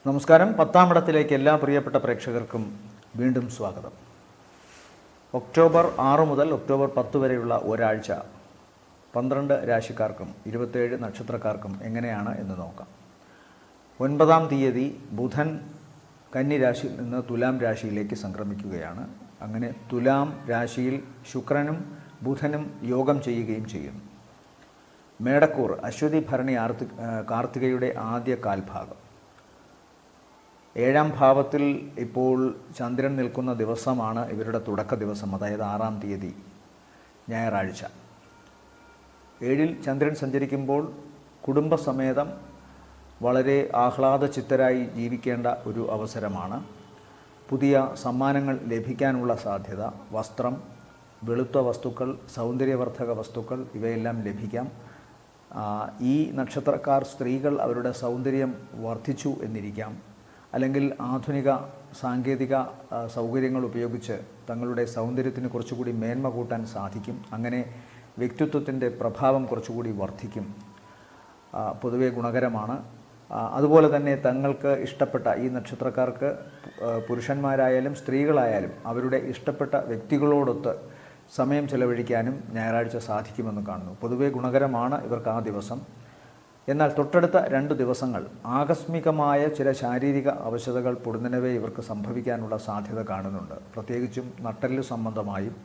നമസ്കാരം. 10-ാം ഇടത്തിലേക്ക് എല്ലാ പ്രിയപ്പെട്ട പ്രേക്ഷകർക്കും വീണ്ടും സ്വാഗതം. ഒക്ടോബർ 6 മുതൽ ഒക്ടോബർ 10 വരെയുള്ള ഒരാഴ്ച 12 രാശിക്കാർക്കും 27 നക്ഷത്രക്കാർക്കും എങ്ങനെയാണ് എന്ന് നോക്കാം. 9-ാം തീയതി ബുധൻ കന്നി രാശിയിൽ നിന്ന് തുലാം രാശിയിലേക്ക് സംക്രമിക്കുകയാണ്. അങ്ങനെ തുലാം രാശിയിൽ ശുക്രനും ബുധനും യോഗം ചെയ്യുകയും ചെയ്യുന്നു. മേടക്കൂർ അശ്വതി ഭരണി കാർത്തികയുടെ ആദ്യ കാൽഭാഗം. 7-ാം ഭാവത്തിൽ ഇപ്പോൾ ചന്ദ്രൻ നിൽക്കുന്ന ദിവസമാണ് ഇവരുടെ തുടക്ക ദിവസം, അതായത് 6-ാം തീയതി ഞായറാഴ്ച. 7-ൽ ചന്ദ്രൻ സഞ്ചരിക്കുമ്പോൾ കുടുംബസമേതം വളരെ ആഹ്ലാദചിത്തരായി ജീവിക്കേണ്ട ഒരു അവസരമാണ്. പുതിയ സമ്മാനങ്ങൾ ലഭിക്കാനുള്ള സാധ്യത, വസ്ത്രം, വെളുത്ത വസ്തുക്കൾ, സൗന്ദര്യവർദ്ധക വസ്തുക്കൾ ഇവയെല്ലാം ലഭിക്കാം. ഈ നക്ഷത്രക്കാർ സ്ത്രീകൾ അവരുടെ സൗന്ദര്യം വർദ്ധിച്ചു എന്നിരിക്കാം, അല്ലെങ്കിൽ ആധുനിക സാങ്കേതിക സൗകര്യങ്ങൾ ഉപയോഗിച്ച് തങ്ങളുടെ സൗന്ദര്യത്തിന് കുറച്ചുകൂടി മേന്മ കൂട്ടാൻ സാധിക്കും. അങ്ങനെ വ്യക്തിത്വത്തിൻ്റെ പ്രഭാവം കുറച്ചുകൂടി വർദ്ധിക്കും. പൊതുവെ ഗുണകരമാണ്. അതുപോലെ തന്നെ തങ്ങൾക്ക് ഇഷ്ടപ്പെട്ട ഈ നക്ഷത്രക്കാർക്ക് പുരുഷന്മാരായാലും സ്ത്രീകളായാലും അവരുടെ ഇഷ്ടപ്പെട്ട വ്യക്തികളോടൊത്ത് സമയം ചെലവഴിക്കാനും ഞായറാഴ്ച സാധിക്കുമെന്ന് കാണുന്നു. പൊതുവെ ഗുണകരമാണ് ഇവർക്ക് ആ ദിവസം. എന്നാൽ തൊട്ടടുത്ത 2 ദിവസങ്ങൾ ആകസ്മികമായ ചില ശാരീരിക അവശതകൾ പൊടുന്നനവേ ഇവർക്ക് സംഭവിക്കാനുള്ള സാധ്യത കാണുന്നുണ്ട്. പ്രത്യേകിച്ചും നട്ടെല്ല് സംബന്ധമായും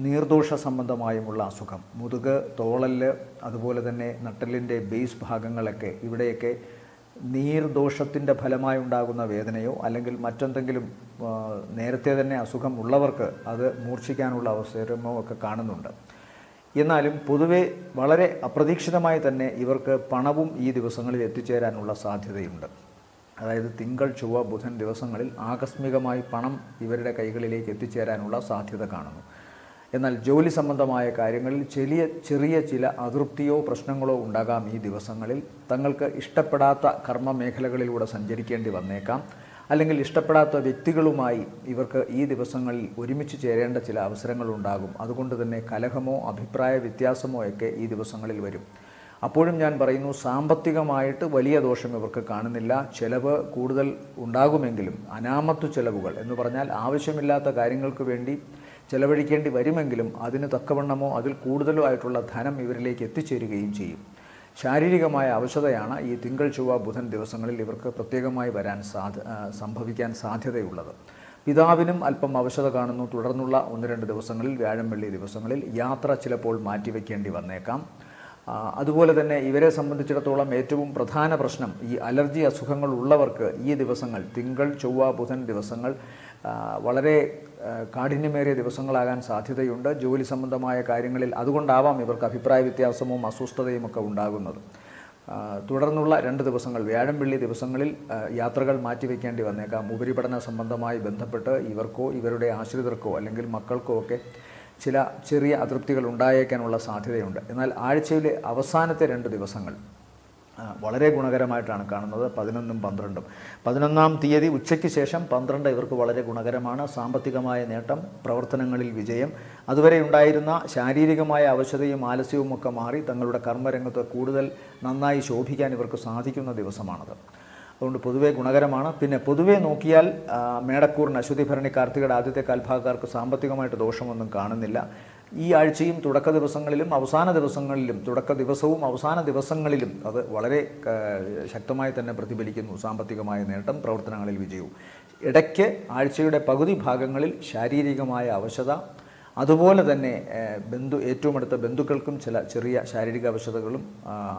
നീർദോഷ സംബന്ധമായുമുള്ള അസുഖം, മുതുക്, തോളല്, അതുപോലെ തന്നെ നട്ടെല്ലിൻ്റെ ബേസ് ഭാഗങ്ങളൊക്കെ ഇവിടെയൊക്കെ നീർദോഷത്തിൻ്റെ ഫലമായി ഉണ്ടാകുന്ന വേദനയോ അല്ലെങ്കിൽ മറ്റെന്തെങ്കിലും നേരത്തെ തന്നെ അസുഖം ഉള്ളവർക്ക് അത് മൂർച്ഛിക്കാനുള്ള അവസരമോ ഒക്കെ കാണുന്നുണ്ട്. എന്നാലും പൊതുവെ വളരെ അപ്രതീക്ഷിതമായി തന്നെ ഇവർക്ക് പണവും ഈ ദിവസങ്ങളിൽ എത്തിച്ചേരാനുള്ള സാധ്യതയുണ്ട്. അതായത് തിങ്കൾ, ചൊവ്വ, ബുധൻ ദിവസങ്ങളിൽ ആകസ്മികമായി പണം ഇവരുടെ കൈകളിലേക്ക് എത്തിച്ചേരാനുള്ള സാധ്യത കാണുന്നു. എന്നാൽ ജോലി സംബന്ധമായ കാര്യങ്ങളിൽ ചെറിയ ചില അതൃപ്തിയോ പ്രശ്നങ്ങളോ ഉണ്ടാകാം. ഈ ദിവസങ്ങളിൽ തങ്ങൾക്ക് ഇഷ്ടപ്പെടാത്ത കർമ്മ മേഖലകളിലൂടെ സഞ്ചരിക്കേണ്ടി വന്നേക്കാം, അല്ലെങ്കിൽ ഇഷ്ടപ്പെടാത്ത വ്യക്തികളുമായി ഇവർക്ക് ഈ ദിവസങ്ങളിൽ ഒരുമിച്ച് ചേരേണ്ട ചില അവസരങ്ങളുണ്ടാകും. അതുകൊണ്ട് തന്നെ കലഹമോ അഭിപ്രായ വ്യത്യാസമോ ഒക്കെ ഈ ദിവസങ്ങളിൽ വരും. അപ്പോഴും ഞാൻ പറയുന്നു, സാമ്പത്തികമായിട്ട് വലിയ ദോഷം ഇവർക്ക് കാണുന്നില്ല. ചെലവ് കൂടുതൽ ഉണ്ടാകുമെങ്കിലും അനാമത്തു ചെലവുകൾ എന്ന് പറഞ്ഞാൽ ആവശ്യമില്ലാത്ത കാര്യങ്ങൾക്ക് വേണ്ടി ചെലവഴിക്കേണ്ടി വരുമെങ്കിലും അതിന് തക്കവണ്ണമോ അതിൽ കൂടുതലോ ആയിട്ടുള്ള ധനം ഇവരിലേക്ക് എത്തിച്ചേരുകയും ചെയ്യും. ശാരീരികമായ അവശതയാണ് ഈ തിങ്കൾ, ചൊവ്വ, ബുധൻ ദിവസങ്ങളിൽ ഇവർക്ക് പ്രത്യേകമായി സംഭവിക്കാൻ സാധ്യതയുള്ളത്. പിതാവിനും അല്പം അവശത കാണുന്നു. തുടർന്നുള്ള 1-2 ദിവസങ്ങളിൽ, വ്യാഴം, വെള്ളി ദിവസങ്ങളിൽ യാത്ര ചിലപ്പോൾ മാറ്റിവെക്കേണ്ടി വന്നേക്കാം. അതുപോലെ തന്നെ ഇവരെ സംബന്ധിച്ചിടത്തോളം ഏറ്റവും പ്രധാന പ്രശ്നം ഈ അലർജി അസുഖങ്ങൾ ഉള്ളവർക്ക് ഈ ദിവസങ്ങൾ, തിങ്കൾ, ചൊവ്വ, ബുധൻ ദിവസങ്ങൾ വളരെ കാഠിന്യമേറിയ ദിവസങ്ങളാകാൻ സാധ്യതയുണ്ട്. ജോലി സംബന്ധമായ കാര്യങ്ങളിൽ അതുകൊണ്ടാവാം ഇവർക്ക് അഭിപ്രായ വ്യത്യാസവും അസ്വസ്ഥതയും ഒക്കെ ഉണ്ടാകുന്നത്. തുടർന്നുള്ള 2 ദിവസങ്ങൾ, വ്യാഴം, വെള്ളി ദിവസങ്ങളിൽ യാത്രകൾ മാറ്റിവെക്കേണ്ടി വന്നേക്കാം. ഉപരിപഠന സംബന്ധമായി ബന്ധപ്പെട്ട് ഇവർക്കോ ഇവരുടെ ആശ്രിതർക്കോ അല്ലെങ്കിൽ മക്കൾക്കോ ഒക്കെ ചില ചെറിയ അതൃപ്തികൾ ഉണ്ടായേക്കാനുള്ള സാധ്യതയുണ്ട്. എന്നാൽ ആഴ്ചയിലെ അവസാനത്തെ 2 ദിവസങ്ങൾ വളരെ ഗുണകരമായിട്ടാണ് കാണുന്നത്. 11ഉം 12ഉം. 11-ാം തീയതി ഉച്ചയ്ക്ക് ശേഷം 12 ഇവർക്ക് വളരെ ഗുണകരമാണ്. സാമ്പത്തികമായ നേട്ടം, പ്രവർത്തനങ്ങളിൽ വിജയം, അതുവരെ ഉണ്ടായിരുന്ന ശാരീരികമായ അവശതയും ആലസ്യവും ഒക്കെ മാറി തങ്ങളുടെ കർമ്മരംഗത്ത് കൂടുതൽ നന്നായി ശോഭിക്കാൻ ഇവർക്ക് സാധിക്കുന്ന ദിവസമാണത്. അതുകൊണ്ട് പൊതുവേ ഗുണകരമാണ്. പിന്നെ പൊതുവേ നോക്കിയാൽ മേടക്കൂറിന് അശ്വതി ഭരണി കാർത്തികയുടെ ആദ്യത്തെ കാൽഭാഗക്കാർക്ക് സാമ്പത്തികമായിട്ട് ദോഷമൊന്നും കാണുന്നില്ല. ഈ ആഴ്ചയും തുടക്ക ദിവസങ്ങളിലും അവസാന ദിവസങ്ങളിലും, തുടക്ക ദിവസവും അവസാന ദിവസങ്ങളിലും അത് വളരെ ശക്തമായി തന്നെ പ്രതിഫലിക്കുന്നു. സാമ്പത്തികമായ നേട്ടം, പ്രവർത്തനങ്ങളിൽ വിജയവും. ഇടയ്ക്ക് ആഴ്ചയുടെ പകുതി ഭാഗങ്ങളിൽ ശാരീരികമായ അവശത, അതുപോലെ തന്നെ ഏറ്റവും അടുത്ത ബന്ധുക്കൾക്കും ചെറിയ ശാരീരിക അവശതകളും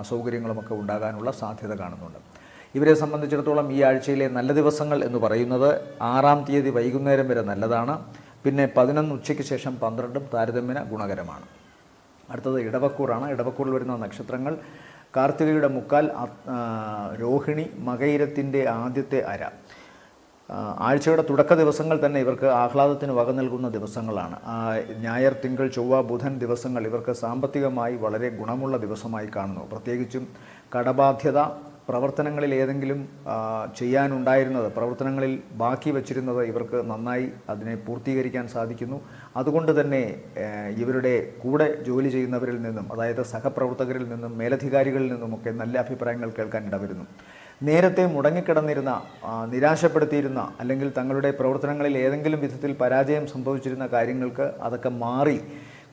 അസൗകര്യങ്ങളുമൊക്കെ ഉണ്ടാകാനുള്ള സാധ്യത കാണുന്നുണ്ട്. ഇവരെ സംബന്ധിച്ചിടത്തോളം ഈ ആഴ്ചയിലെ നല്ല ദിവസങ്ങൾ എന്ന് പറയുന്നത് 6-ാം തീയതി വൈകുന്നേരം വരെ നല്ലതാണ്. പിന്നെ 11 ഉച്ചയ്ക്ക് ശേഷം 12ഉം താരതമ്യേന ഗുണകരമാണ്. അടുത്തത് ഇടവക്കൂറാണ്. ഇടവക്കൂറിൽ വരുന്ന നക്ഷത്രങ്ങൾ കാർത്തികയുടെ മുക്കാൽ, രോഹിണി, മകയിരത്തിൻ്റെ ആദ്യത്തെ അര. ആഴ്ചയുടെ തുടക്ക ദിവസങ്ങൾ തന്നെ ഇവർക്ക് ആഹ്ലാദത്തിന് വക നൽകുന്ന ദിവസങ്ങളാണ്. ഞായർ, തിങ്കൾ, ചൊവ്വ, ബുധൻ ദിവസങ്ങൾ ഇവർക്ക് സാമ്പത്തികമായി വളരെ ഗുണമുള്ള ദിവസമായി കാണുന്നു. പ്രത്യേകിച്ചും കടബാധ്യത, പ്രവർത്തനങ്ങളിൽ ഏതെങ്കിലും ചെയ്യാനുണ്ടായിരുന്നത്, പ്രവർത്തനങ്ങളിൽ ബാക്കി വച്ചിരുന്നത് ഇവർക്ക് നന്നായി അതിനെ പൂർത്തീകരിക്കാൻ സാധിക്കുന്നു. അതുകൊണ്ട് തന്നെ ഇവരുടെ കൂടെ ജോലി ചെയ്യുന്നവരിൽ നിന്നും, അതായത് സഹപ്രവർത്തകരിൽ നിന്നും മേലധികാരികളിൽ നിന്നുമൊക്കെ നല്ല അഭിപ്രായങ്ങൾ കേൾക്കാൻ ഇടവരുന്നു. നേരത്തെ മുടങ്ങിക്കിടന്നിരുന്ന, നിരാശപ്പെടുത്തിയിരുന്ന, അല്ലെങ്കിൽ തങ്ങളുടെ പ്രവർത്തനങ്ങളിൽ ഏതെങ്കിലും വിധത്തിൽ പരാജയം സംഭവിച്ചിരുന്ന കാര്യങ്ങൾക്ക് അതൊക്കെ മാറി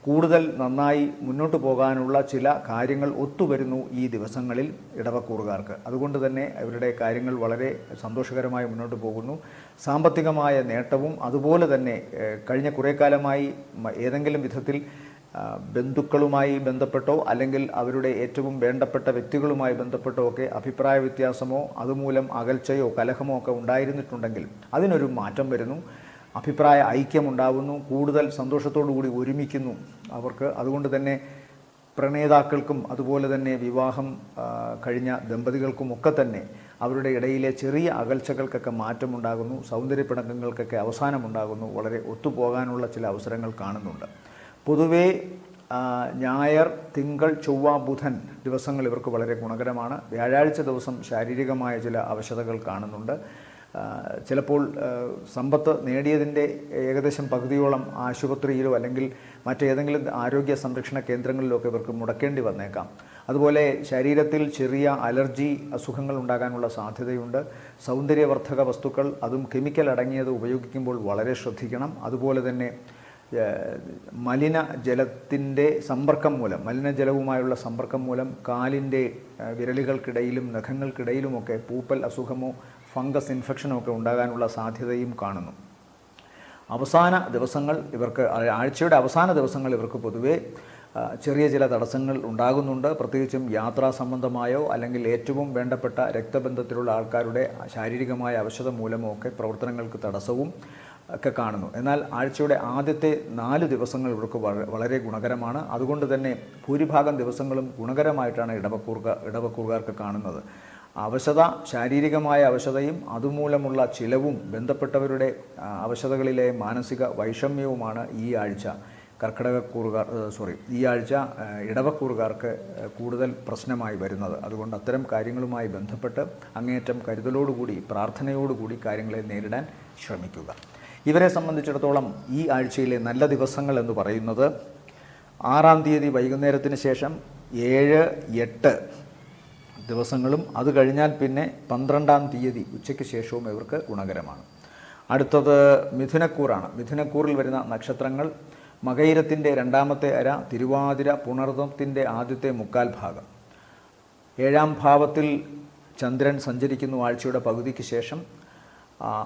കൂടുതൽ നന്നായി മുന്നോട്ട് പോകാനുള്ള ചില കാര്യങ്ങൾ ഒത്തുവരുന്നു ഈ ദിവസങ്ങളിൽ ഇടവക്കൂറുകാർക്ക്. അതുകൊണ്ട് തന്നെ അവരുടെ കാര്യങ്ങൾ വളരെ സന്തോഷകരമായി മുന്നോട്ട് പോകുന്നു. സാമ്പത്തികമായ നേട്ടവും അതുപോലെ തന്നെ കഴിഞ്ഞ കുറേ കാലമായി ഏതെങ്കിലും വിധത്തിൽ ബന്ധുക്കളുമായി ബന്ധപ്പെട്ടോ അല്ലെങ്കിൽ അവരുടെ ഏറ്റവും വേണ്ടപ്പെട്ട വ്യക്തികളുമായി ബന്ധപ്പെട്ടോ ഒക്കെ അഭിപ്രായ വ്യത്യാസമോ അതുമൂലം അകൽച്ചയോ കലഹമോ ഒക്കെ ഉണ്ടായിരുന്നിട്ടുണ്ടെങ്കിൽ അതിനൊരു മാറ്റം വരുന്നു. അഭിപ്രായ ഐക്യമുണ്ടാവുന്നു. കൂടുതൽ സന്തോഷത്തോടു കൂടി ഒരുമിക്കുന്നു അവർക്ക്. അതുകൊണ്ട് തന്നെ പ്രണേതാക്കൾക്കും അതുപോലെ തന്നെ വിവാഹം കഴിഞ്ഞ ദമ്പതികൾക്കുമൊക്കെ തന്നെ അവരുടെ ഇടയിലെ ചെറിയ അകൽച്ചകൾക്കൊക്കെ മാറ്റമുണ്ടാകുന്നു. സൗന്ദര്യപ്പിണക്കങ്ങൾക്കൊക്കെ അവസാനമുണ്ടാകുന്നു. വളരെ ഒത്തുപോകാനുള്ള ചില അവസരങ്ങൾ കാണുന്നുണ്ട്. പൊതുവേ ഞായർ, തിങ്കൾ, ചൊവ്വ, ബുധൻ ദിവസങ്ങൾ ഇവർക്ക് വളരെ ഗുണകരമാണ്. വ്യാഴാഴ്ച ദിവസം ശാരീരികമായ ചില അവശതകൾ കാണുന്നുണ്ട്. ചിലപ്പോൾ സമ്പത്ത് നേടിയതിൻ്റെ ഏകദേശം പകുതിയോളം ആശുപത്രിയിലോ അല്ലെങ്കിൽ മറ്റേതെങ്കിലും ആരോഗ്യ സംരക്ഷണ കേന്ദ്രങ്ങളിലോ ഒക്കെ ഇവർക്ക് മുടക്കേണ്ടി വന്നേക്കാം. അതുപോലെ ശരീരത്തിൽ ചെറിയ അലർജി അസുഖങ്ങൾ ഉണ്ടാകാനുള്ള സാധ്യതയുണ്ട്. സൗന്ദര്യവർദ്ധക വസ്തുക്കൾ, അതും കെമിക്കൽ അടങ്ങിയത് ഉപയോഗിക്കുമ്പോൾ വളരെ ശ്രദ്ധിക്കണം. അതുപോലെ തന്നെ മലിനജലത്തിൻ്റെ സമ്പർക്കം മൂലം, മലിനജലവുമായുള്ള സമ്പർക്കം മൂലം കാലിൻ്റെ വിരലുകൾക്കിടയിലും നഖങ്ങൾക്കിടയിലുമൊക്കെ പൂപ്പൽ അസുഖമോ ഫംഗസ് ഇൻഫെക്ഷനോ ഒക്കെ ഉണ്ടാകാനുള്ള സാധ്യതയും കാണുന്നു. അവസാന ദിവസങ്ങൾ ഇവർക്ക്, ആഴ്ചയുടെ അവസാന ദിവസങ്ങൾ ഇവർക്ക് പൊതുവേ ചെറിയ ചില തടസ്സങ്ങൾ ഉണ്ടാകുന്നുണ്ട്. പ്രത്യേകിച്ചും യാത്രാ സംബന്ധമായോ അല്ലെങ്കിൽ ഏറ്റവും വേണ്ടപ്പെട്ട രക്തബന്ധത്തിലുള്ള ആൾക്കാരുടെ ശാരീരികമായ അവശത മൂലമോ ഒക്കെ പ്രവർത്തനങ്ങൾക്ക് തടസ്സവും ഒക്കെ കാണുന്നു. എന്നാൽ ആഴ്ചയുടെ ആദ്യത്തെ 4 ദിവസങ്ങൾ ഇവർക്ക് വളരെ ഗുണകരമാണ്. അതുകൊണ്ട് തന്നെ ഭൂരിഭാഗം ദിവസങ്ങളും ഗുണകരമായിട്ടാണ് ഇടവക്കൂറുകാർക്ക് കാണുന്നത്. അവശത, ശാരീരികമായ അവശതയും അതുമൂലമുള്ള ചിലവും ബന്ധപ്പെട്ടവരുടെ അവശതകളിലെ മാനസിക വൈഷമ്യവുമാണ് ഈ ആഴ്ച ഈ ആഴ്ച ഇടവക്കൂറുകാർക്ക് കൂടുതൽ പ്രശ്നമായി വരുന്നത്. അതുകൊണ്ട് അത്തരം കാര്യങ്ങളുമായി ബന്ധപ്പെട്ട് അങ്ങേയറ്റം കരുതലോടുകൂടി, പ്രാർത്ഥനയോടുകൂടി കാര്യങ്ങളെ നേരിടാൻ ശ്രമിക്കുക. ഇവരെ സംബന്ധിച്ചിടത്തോളം ഈ ആഴ്ചയിലെ നല്ല ദിവസങ്ങൾ എന്ന് പറയുന്നത് 6-ാം തീയതി വൈകുന്നേരത്തിന് ശേഷം 7, 8 ദിവസങ്ങളും, അത് കഴിഞ്ഞാൽ പിന്നെ 12-ാം തീയതി ഉച്ചയ്ക്ക് ശേഷവും ഇവർക്ക് ഗുണകരമാണ്. അടുത്തത് മിഥുനക്കൂറാണ്. മിഥുനക്കൂറിൽ വരുന്ന നക്ഷത്രങ്ങൾ മകയിരത്തിൻ്റെ 2ാമത്തെ അര, തിരുവാതിര, പുണർദത്തിൻ്റെ ആദ്യത്തെ 1/4 ഭാഗം. 7ാം ഭാവത്തിൽ ചന്ദ്രൻ സഞ്ചരിക്കുന്നു ആഴ്ചയുടെ പകുതിക്ക് ശേഷം.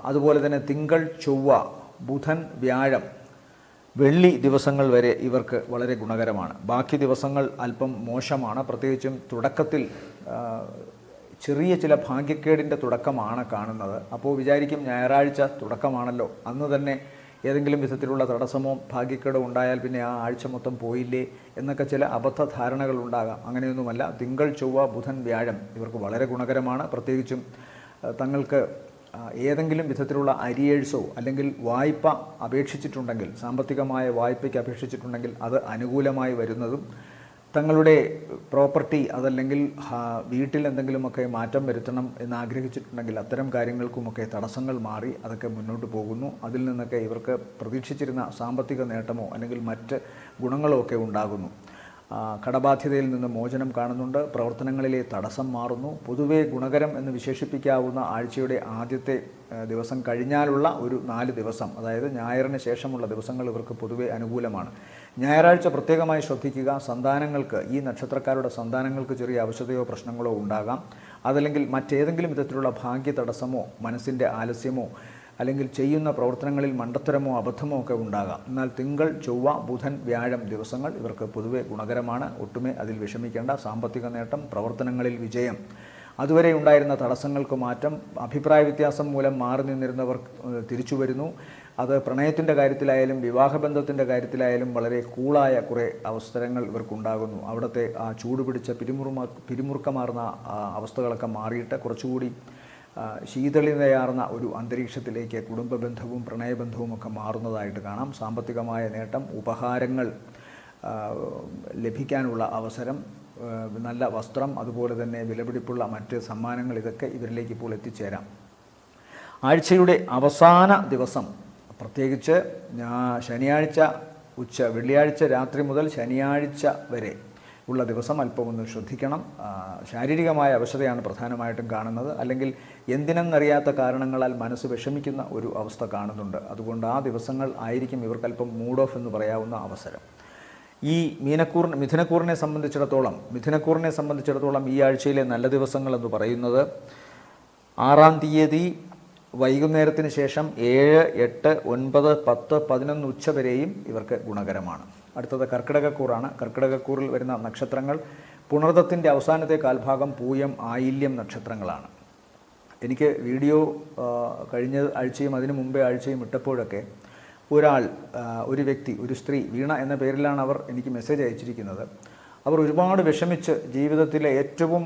അതുപോലെ തന്നെ തിങ്കൾ, ചൊവ്വ, ബുധൻ, വ്യാഴം, വെള്ളി ദിവസങ്ങൾ വരെ ഇവർക്ക് വളരെ ഗുണകരമാണ്. ബാക്കി ദിവസങ്ങൾ അല്പം മോശമാണ്. പ്രത്യേകിച്ചും തുടക്കത്തിൽ ചെറിയ ചില ഭാഗ്യക്കേടിൻ്റെ തുടക്കമാണ് കാണുന്നത്. അപ്പോൾ വിചാരിക്കും ഞായറാഴ്ച തുടക്കമാണല്ലോ, അന്ന് തന്നെ ഏതെങ്കിലും വിധത്തിലുള്ള തടസ്സമോ ഭാഗ്യക്കേടോ ഉണ്ടായാൽ പിന്നെ ആ ആഴ്ച മൊത്തം പോയില്ലേ എന്നൊക്കെ ചില അബദ്ധ ധാരണകൾ ഉണ്ടാകാം. അങ്ങനെയൊന്നുമല്ല. തിങ്കൾ, ചൊവ്വ, ബുധൻ, വ്യാഴം ഇവർക്ക് വളരെ ഗുണകരമാണ്. പ്രത്യേകിച്ചും തങ്ങൾക്ക് ഏതെങ്കിലും വിധത്തിലുള്ള അരിയേഴ്സോ അല്ലെങ്കിൽ വായ്പ അപേക്ഷിച്ചിട്ടുണ്ടെങ്കിൽ, സാമ്പത്തികമായ വായ്പയ്ക്ക് അപേക്ഷിച്ചിട്ടുണ്ടെങ്കിൽ അത് അനുകൂലമായി വരുന്നതും, തങ്ങളുടെ പ്രോപ്പർട്ടി അതല്ലെങ്കിൽ വീട്ടിൽ എന്തെങ്കിലുമൊക്കെ മാറ്റം വരുത്തണം എന്നാഗ്രഹിച്ചിട്ടുണ്ടെങ്കിൽ അത്തരം കാര്യങ്ങൾക്കുമൊക്കെ തടസ്സങ്ങൾ മാറി അതൊക്കെ മുന്നോട്ട് പോകുന്നു. അതിൽ നിന്നൊക്കെ ഇവർക്ക് പ്രതീക്ഷിച്ചിരുന്ന സാമ്പത്തിക നേട്ടമോ അല്ലെങ്കിൽ മറ്റ് ഗുണങ്ങളോ ഒക്കെ ഉണ്ടാകുന്നു. കടബാധ്യതയിൽ നിന്ന് മോചനം കാണുന്നുണ്ട്. പ്രവർത്തനങ്ങളിലെ തടസ്സം മാറുന്നു. പൊതുവെ ഗുണകരം എന്ന് വിശേഷിപ്പിക്കാവുന്ന ആഴ്ചയുടെ ആദ്യത്തെ ദിവസം കഴിഞ്ഞാലുള്ള ഒരു 4 ദിവസം, അതായത് ഞായറിന് ശേഷമുള്ള ദിവസങ്ങൾ ഇവർക്ക് പൊതുവെ അനുകൂലമാണ്. ഞായറാഴ്ച പ്രത്യേകമായി ശ്രദ്ധിക്കുക. സന്താനങ്ങൾക്ക്, ഈ നക്ഷത്രക്കാരുടെ സന്താനങ്ങൾക്ക് ചെറിയ അവശതയോ പ്രശ്നങ്ങളോ ഉണ്ടാകാം. അതല്ലെങ്കിൽ മറ്റേതെങ്കിലും വിധത്തിലുള്ള ഭാഗ്യ തടസ്സമോ മനസ്സിൻ്റെ ആലസ്യമോ അല്ലെങ്കിൽ ചെയ്യുന്ന പ്രവർത്തനങ്ങളിൽ മണ്ടത്തരമോ അബദ്ധമോ ഒക്കെ ഉണ്ടാകാം. എന്നാൽ തിങ്കൾ, ചൊവ്വ, ബുധൻ, വ്യാഴം ദിവസങ്ങൾ ഇവർക്ക് പൊതുവെ ഗുണകരമാണ്. ഒട്ടുമേ അതിൽ വിഷമിക്കേണ്ട. സാമ്പത്തിക നേട്ടം, പ്രവർത്തനങ്ങളിൽ വിജയം, അതുവരെ ഉണ്ടായിരുന്ന തടസ്സങ്ങൾക്ക് മാറ്റം, അഭിപ്രായ വ്യത്യാസം മൂലം മാറി നിന്നിരുന്നവർ തിരിച്ചു വരുന്നു. അത് പ്രണയത്തിൻ്റെ കാര്യത്തിലായാലും വിവാഹബന്ധത്തിൻ്റെ കാര്യത്തിലായാലും വളരെ കൂളായ കുറേ അവസരങ്ങൾ ഇവർക്കുണ്ടാകുന്നു. അവിടുത്തെ ആ ചൂടുപിടിച്ച പിരിമുറുക്കമാർന്ന അവസ്ഥകളൊക്കെ മാറിയിട്ട് കുറച്ചുകൂടി ശീതളിതയാർന്ന ഒരു അന്തരീക്ഷത്തിലേക്ക് കുടുംബബന്ധവും പ്രണയബന്ധവും ഒക്കെ മാറുന്നതായിട്ട് കാണാം. സാമ്പത്തികമായ നേട്ടം, ഉപഹാരങ്ങൾ ലഭിക്കാനുള്ള അവസരം, നല്ല വസ്ത്രം, അതുപോലെ തന്നെ വിലപിടിപ്പുള്ള മറ്റ് സമ്മാനങ്ങൾ, ഇതൊക്കെ ഇവരിലേക്ക് ഇപ്പോൾ എത്തിച്ചേരാം. ആഴ്ചയുടെ അവസാന ദിവസം, പ്രത്യേകിച്ച് ശനിയാഴ്ച വെള്ളിയാഴ്ച രാത്രി മുതൽ ശനിയാഴ്ച വരെ ഉള്ള ദിവസം അല്പം ഒന്ന് ശ്രദ്ധിക്കണം. ശാരീരികമായ അവശതയാണ് പ്രധാനമായിട്ടും കാണുന്നത്. അല്ലെങ്കിൽ എന്തിനെന്നറിയാത്ത കാരണങ്ങളാൽ മനസ്സ് വിഷമിക്കുന്ന ഒരു അവസ്ഥ കാണുന്നുണ്ട്. അതുകൊണ്ട് ആ ദിവസങ്ങൾ ആയിരിക്കും ഇവർക്കല്പം മൂഡ് ഓഫ് എന്ന് പറയാവുന്ന അവസരം. ഈ മിഥുനക്കൂറിനെ സംബന്ധിച്ചിടത്തോളം ഈ ആഴ്ചയിലെ നല്ല ദിവസങ്ങൾ എന്ന് പറയുന്നത് 6-ാം തീയതി വൈകുന്നേരത്തിന് ശേഷം 7, 8, 9, 10, 11 ഉച്ച വരെയും ഇവർക്ക് ഗുണകരമാണ്. അടുത്തത് കർക്കിടകക്കൂറാണ്. കർക്കിടകക്കൂറിൽ വരുന്ന നക്ഷത്രങ്ങൾ പുണർദത്തിൻ്റെ അവസാനത്തെ കാൽഭാഗം, പൂയം, ആയില്യം നക്ഷത്രങ്ങളാണ്. എനിക്ക് വീഡിയോ കഴിഞ്ഞ ആഴ്ചയും അതിനു മുമ്പേ ആഴ്ചയും ഇട്ടപ്പോഴൊക്കെ ഒരു വ്യക്തി, ഒരു സ്ത്രീ, വീണ എന്ന പേരിലാണ് അവർ എനിക്ക് മെസ്സേജ് അയച്ചിരിക്കുന്നത്. അവർ ഒരുപാട് വിഷമിച്ച് ജീവിതത്തിലെ ഏറ്റവും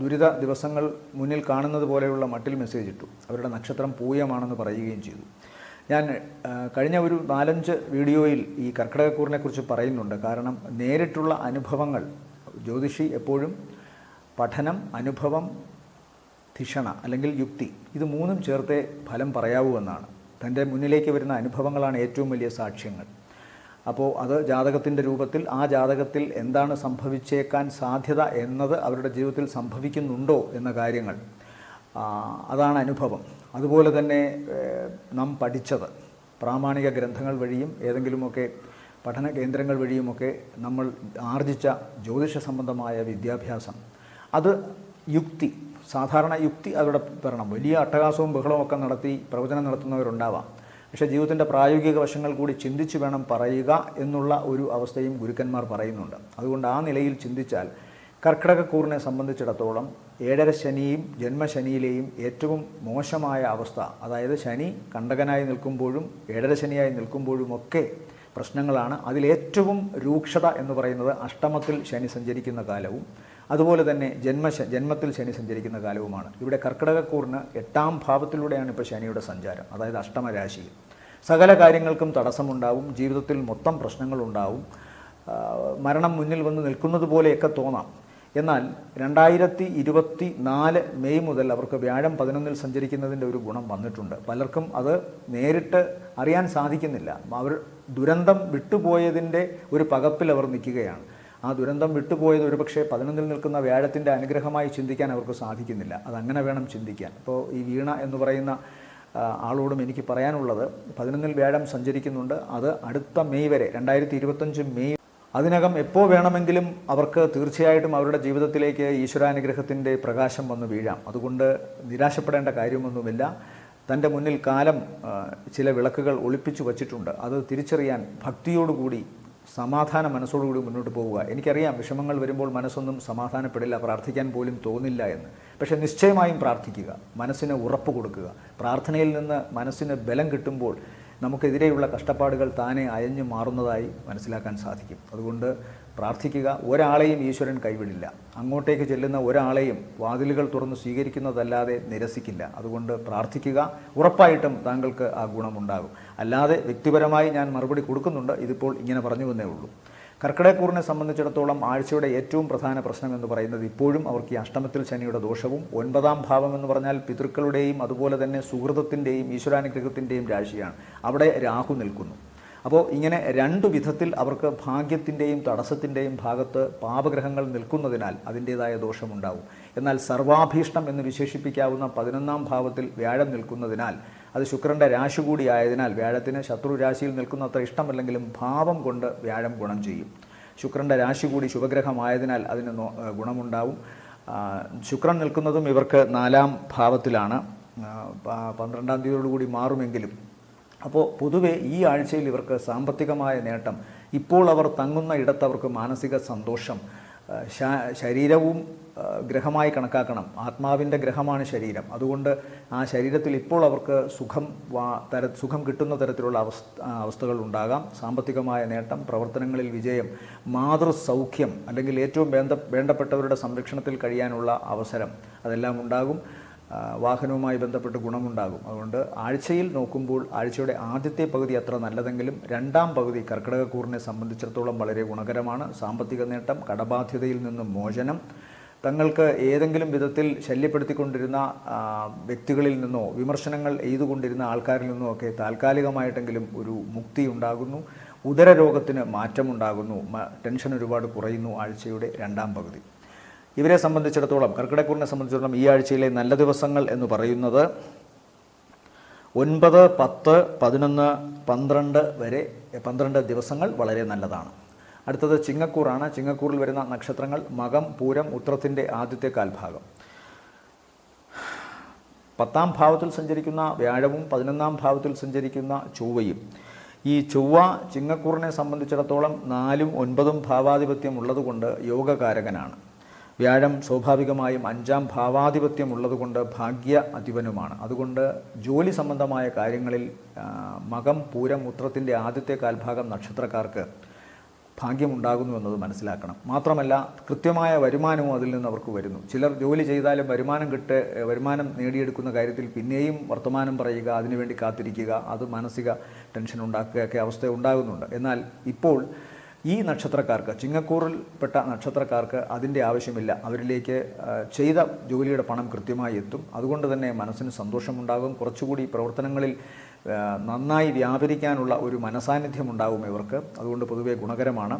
ദുരിത ദിവസങ്ങൾ മുന്നിൽ കാണുന്നത് പോലെയുള്ള മട്ടിൽ മെസ്സേജ് ഇട്ടു. അവരുടെ നക്ഷത്രം പൂയമാണെന്ന് പറയുകയും ചെയ്തു. ഞാൻ കഴിഞ്ഞ ഒരു 4-5 വീഡിയോയിൽ ഈ കർക്കിടകക്കൂറിനെക്കുറിച്ച് പറയുന്നുണ്ട്. കാരണം നേരിട്ടുള്ള അനുഭവങ്ങൾ, ജ്യോതിഷി എപ്പോഴും പഠനം, അനുഭവം, ധിഷണ അല്ലെങ്കിൽ യുക്തി, ഇത് മൂന്നും ചേർത്തേ ഫലം പറയാവൂ എന്നാണ്. തൻ്റെ മുന്നിലേക്ക് വരുന്ന അനുഭവങ്ങളാണ് ഏറ്റവും വലിയ സാക്ഷ്യങ്ങൾ. അപ്പോൾ അത് ജാതകത്തിൻ്റെ രൂപത്തിൽ, ആ ജാതകത്തിൽ എന്താണ് സംഭവിച്ചേക്കാൻ സാധ്യത എന്നത് അവരുടെ ജീവിതത്തിൽ സംഭവിക്കുന്നുണ്ടോ എന്ന കാര്യങ്ങൾ, അതാണ് അനുഭവം. അതുപോലെ തന്നെ നാം പഠിച്ചത് പ്രാമാണിക ഗ്രന്ഥങ്ങൾ വഴിയും ഏതെങ്കിലുമൊക്കെ പഠന കേന്ദ്രങ്ങൾ വഴിയുമൊക്കെ നമ്മൾ ആർജിച്ച ജ്യോതിഷ സംബന്ധമായ വിദ്യാഭ്യാസം, അത് യുക്തി, സാധാരണ യുക്തി അവിടെ വരണം. വലിയ അട്ടഹാസവും ബഹളവും ഒക്കെ നടത്തി പ്രവചനം നടത്തുന്നവരുണ്ടാവാം. പക്ഷേ ജീവിതത്തിൻ്റെ പ്രായോഗിക വശങ്ങൾ കൂടി ചിന്തിച്ച് വേണം പറയുക എന്നുള്ള ഒരു അവസ്ഥയും ഗുരുക്കന്മാർ പറയുന്നുണ്ട്. അതുകൊണ്ട് ആ നിലയിൽ ചിന്തിച്ചാൽ കർക്കിടകക്കൂറിനെ സംബന്ധിച്ചിടത്തോളം 7.5 ശനിയും ജന്മശനിയിലെയും ഏറ്റവും മോശമായ അവസ്ഥ, അതായത് ശനി കണ്ടകനായി നിൽക്കുമ്പോഴും 7.5 ശനിയായി നിൽക്കുമ്പോഴുമൊക്കെ പ്രശ്നങ്ങളാണ്. അതിലേറ്റവും രൂക്ഷത എന്ന് പറയുന്നത് അഷ്ടമത്തിൽ ശനി സഞ്ചരിക്കുന്ന കാലവും അതുപോലെ തന്നെ ജന്മത്തിൽ ശനി സഞ്ചരിക്കുന്ന കാലവുമാണ്. ഇവിടെ കർക്കിടകക്കൂറിന് 8-ാം ഭാവത്തിലൂടെയാണ് ഇപ്പോൾ ശനിയുടെ സഞ്ചാരം, അതായത് അഷ്ടമരാശിയിൽ. സകല കാര്യങ്ങൾക്കും തടസ്സമുണ്ടാവും, ജീവിതത്തിൽ മൊത്തം പ്രശ്നങ്ങളുണ്ടാവും, മരണം മുന്നിൽ വന്ന് നിൽക്കുന്നത് പോലെയൊക്കെ തോന്നാം. എന്നാൽ 2024 മെയ് മുതൽ അവർക്ക് വ്യാഴം 11-ൽ സഞ്ചരിക്കുന്നതിൻ്റെ ഒരു ഗുണം വന്നിട്ടുണ്ട്. പലർക്കും അത് നേരിട്ട് അറിയാൻ സാധിക്കുന്നില്ല. അവർ ദുരന്തം വിട്ടുപോയതിൻ്റെ ഒരു പകപ്പിൽ അവർ നിൽക്കുകയാണ്. ആ ദുരന്തം വിട്ടുപോയത് ഒരുപക്ഷെ 11-ൽ നിൽക്കുന്ന വ്യാഴത്തിൻ്റെ അനുഗ്രഹമായി ചിന്തിക്കാൻ അവർക്ക് സാധിക്കുന്നില്ല. അതങ്ങനെ വേണം ചിന്തിക്കാൻ. ഇപ്പോൾ ഈ വീണ എന്ന് പറയുന്ന ആളോടും എനിക്ക് പറയാനുള്ളത്, 11-ൽ വ്യാഴം സഞ്ചരിക്കുന്നുണ്ട്. അത് അടുത്ത മെയ് വരെ, 2025 മെയ്, അതിനകം എപ്പോൾ വേണമെങ്കിലും അവർക്ക് തീർച്ചയായിട്ടും അവരുടെ ജീവിതത്തിലേക്ക് ഈശ്വരാനുഗ്രഹത്തിൻ്റെ പ്രകാശം വന്ന് വീഴാം. അതുകൊണ്ട് നിരാശപ്പെടേണ്ട കാര്യമൊന്നുമില്ല. തൻ്റെ മുന്നിൽ കാലം ചില വിളക്കുകൾ ഒളിപ്പിച്ചു വച്ചിട്ടുണ്ട്. അത് തിരിച്ചറിയാൻ ഭക്തിയോടുകൂടി സമാധാന മനസ്സോടുകൂടി മുന്നോട്ട് പോവുക. എനിക്കറിയാം വിഷമങ്ങൾ വരുമ്പോൾ മനസ്സൊന്നും സമാധാനപ്പെടില്ല, പ്രാർത്ഥിക്കാൻ പോലും തോന്നില്ല എന്ന്. പക്ഷേ നിശ്ചയമായും പ്രാർത്ഥിക്കുക, മനസ്സിന് ഉറപ്പ് കൊടുക്കുക. പ്രാർത്ഥനയിൽ നിന്ന് മനസ്സിന് ബലം കിട്ടുമ്പോൾ നമുക്കെതിരെയുള്ള കഷ്ടപ്പാടുകൾ താനെ അയഞ്ഞു മാറുന്നതായി മനസ്സിലാക്കാൻ സാധിക്കും. അതുകൊണ്ട് പ്രാർത്ഥിക്കുക. ഒരാളെയും ഈശ്വരൻ കൈവിടില്ല. അങ്ങോട്ടേക്ക് ചെല്ലുന്ന ഒരാളെയും വാതിലുകൾ തുറന്ന് സ്വീകരിക്കുന്നതല്ലാതെ നിരസിക്കില്ല. അതുകൊണ്ട് പ്രാർത്ഥിക്കുക. ഉറപ്പായിട്ടും താങ്കൾക്ക് ആ ഗുണമുണ്ടാകും. അല്ലാതെ വ്യക്തിപരമായി ഞാൻ മറുപടി കൊടുക്കുന്നുണ്ട്, ഇതിപ്പോൾ ഇങ്ങനെ പറഞ്ഞു എന്നേ ഉള്ളൂ. കർക്കിടകക്കൂറിനെ സംബന്ധിച്ചിടത്തോളം ആഴ്ചയുടെ ഏറ്റവും പ്രധാന പ്രശ്നം എന്ന് പറയുന്നത് ഇപ്പോഴും അവർക്ക് ഈ അഷ്ടമത്തിൽ ശനിയുടെ ദോഷവും, 9-ാം ഭാവം എന്ന് പറഞ്ഞാൽ പിതൃക്കളുടെയും അതുപോലെ തന്നെ സുഹൃതത്തിൻ്റെയും ഈശ്വരാനുഗ്രഹത്തിൻ്റെയും രാശിയാണ്. അവിടെ രാഹു നിൽക്കുന്നു. അപ്പോൾ ഇങ്ങനെ 2 വിധത്തിൽ അവർക്ക് ഭാഗ്യത്തിൻ്റെയും തടസ്സത്തിൻ്റെയും ഭാഗത്ത് പാപഗ്രഹങ്ങൾ നിൽക്കുന്നതിനാൽ അതിൻ്റേതായ ദോഷമുണ്ടാവും. എന്നാൽ സർവാഭീഷ്ടം എന്ന് വിശേഷിപ്പിക്കാവുന്ന 11-ാം ഭാവത്തിൽ വ്യാഴം നിൽക്കുന്നതിനാൽ, അത് ശുക്രൻ്റെ രാശി കൂടി ആയതിനാൽ വ്യാഴത്തിന് ശത്രു രാശിയിൽ നിൽക്കുന്നത്ര ഇഷ്ടമല്ലെങ്കിലും ഭാവം കൊണ്ട് വ്യാഴം ഗുണം ചെയ്യും. ശുക്രൻ്റെ രാശി കൂടി ശുഭഗ്രഹമായതിനാൽ അതിന് ഗുണമുണ്ടാവും. ശുക്രൻ നിൽക്കുന്നതും ഇവർക്ക് 4-ാം ഭാവത്തിലാണ്. 12-ാം തീയതിയോടുകൂടി മാറുമെങ്കിലും. അപ്പോൾ പൊതുവെ ഈ ആഴ്ചയിൽ ഇവർക്ക് സാമ്പത്തികമായ നേട്ടം, ഇപ്പോൾ അവർ തങ്ങുന്ന ഇടത്ത് അവർക്ക് മാനസിക സന്തോഷം, ശരീരവും ഗ്രഹമായി കണക്കാക്കണം. ആത്മാവിൻ്റെ ഗ്രഹമാണ് ശരീരം. അതുകൊണ്ട് ആ ശരീരത്തിൽ ഇപ്പോൾ അവർക്ക് സുഖം കിട്ടുന്ന തരത്തിലുള്ള അവസ്ഥകൾ ഉണ്ടാകാം. സാമ്പത്തികമായ നേട്ടം, പ്രവർത്തനങ്ങളിൽ വിജയം, മാതൃസൗഖ്യം അല്ലെങ്കിൽ ഏറ്റവും വേണ്ടപ്പെട്ടവരുടെ സംരക്ഷണത്തിൽ കഴിയാനുള്ള അവസരം, അതെല്ലാം ഉണ്ടാകും. വാഹനവുമായി ബന്ധപ്പെട്ട് ഗുണമുണ്ടാകും. അതുകൊണ്ട് ആഴ്ചയിൽ നോക്കുമ്പോൾ ആഴ്ചയുടെ ആദ്യത്തെ പകുതി അത്ര നല്ലതെങ്കിലും 2-ാം പകുതി കർക്കിടകക്കൂറിനെ സംബന്ധിച്ചിടത്തോളം വളരെ ഗുണകരമാണ്. സാമ്പത്തിക നേട്ടം, കടബാധ്യതയിൽ നിന്നും മോചനം, തങ്ങൾക്ക് ഏതെങ്കിലും വിധത്തിൽ ശല്യപ്പെടുത്തിക്കൊണ്ടിരുന്ന വ്യക്തികളിൽ നിന്നോ വിമർശനങ്ങൾ എഴുതുകൊണ്ടിരുന്ന ആൾക്കാരിൽ നിന്നോ ഒക്കെ താൽക്കാലികമായിട്ടെങ്കിലും ഒരു മുക്തി ഉണ്ടാകുന്നു. ഉദരരോഗത്തിന് മാറ്റമുണ്ടാകുന്നു, ടെൻഷൻ ഒരുപാട് കുറയുന്നു ആഴ്ചയുടെ രണ്ടാം പകുതി. ഇവരെ സംബന്ധിച്ചിടത്തോളം, കർക്കിടക്കൂറിനെ സംബന്ധിച്ചിടത്തോളം ഈ ആഴ്ചയിലെ നല്ല ദിവസങ്ങൾ എന്ന് പറയുന്നത് 9, 10, 11, 12 വരെ 12 ദിവസങ്ങൾ വളരെ നല്ലതാണ്. അടുത്തത് ചിങ്ങക്കൂറാണ്. ചിങ്ങക്കൂറിൽ വരുന്ന നക്ഷത്രങ്ങൾ മകം, പൂരം, ഉത്രത്തിൻ്റെ ആദ്യത്തെ കാൽഭാഗം. 10ാം ഭാവത്തിൽ സഞ്ചരിക്കുന്ന വ്യാഴവും 11ാം ഭാവത്തിൽ സഞ്ചരിക്കുന്ന ചൊവ്വയും. ഈ ചൊവ്വ ചിങ്ങക്കൂറിനെ സംബന്ധിച്ചിടത്തോളം 4ഉം 9ഉം ഭാവാധിപത്യം ഉള്ളതുകൊണ്ട് യോഗകാരകനാണ്. വ്യാഴം സ്വാഭാവികമായും 5ാം ഭാവാധിപത്യം ഉള്ളതുകൊണ്ട് ഭാഗ്യ അധിപനുമാണ്. അതുകൊണ്ട് ജോലി സംബന്ധമായ കാര്യങ്ങളിൽ മകം, പൂരം, ഉത്രത്തിൻ്റെ ആദ്യത്തെ കാൽഭാഗം നക്ഷത്രക്കാർക്ക് ഭാഗ്യമുണ്ടാകുന്നു എന്നത് മനസ്സിലാക്കണം. മാത്രമല്ല കൃത്യമായ വരുമാനവും അതിൽ നിന്ന് അവർക്ക് വരുന്നു. ചിലർ ജോലി ചെയ്താലും വരുമാനം നേടിയെടുക്കുന്ന കാര്യത്തിൽ പിന്നെയും വർത്തമാനം പറയുക, അതിനുവേണ്ടി കാത്തിരിക്കുക, അത് മാനസിക ടെൻഷൻ ഉണ്ടാക്കുകയൊക്കെ അവസ്ഥ ഉണ്ടാകുന്നുണ്ട്. എന്നാൽ ഇപ്പോൾ ഈ നക്ഷത്രക്കാർക്ക്, ചിങ്ങക്കൂറിൽപ്പെട്ട നക്ഷത്രക്കാർക്ക് അതിൻ്റെ ആവശ്യമില്ല. അവരിലേക്ക് ചെയ്ത ജോലിയുടെ പണം കൃത്യമായി എത്തും. അതുകൊണ്ട് തന്നെ മനസ്സിന് സന്തോഷമുണ്ടാകും. കുറച്ചുകൂടി പ്രവർത്തനങ്ങളിൽ നന്നായി വ്യാപരിക്കാനുള്ള ഒരു മനസാന്നിധ്യം ഉണ്ടാകും ഇവർക്ക്. അതുകൊണ്ട് പൊതുവെ ഗുണകരമാണ്.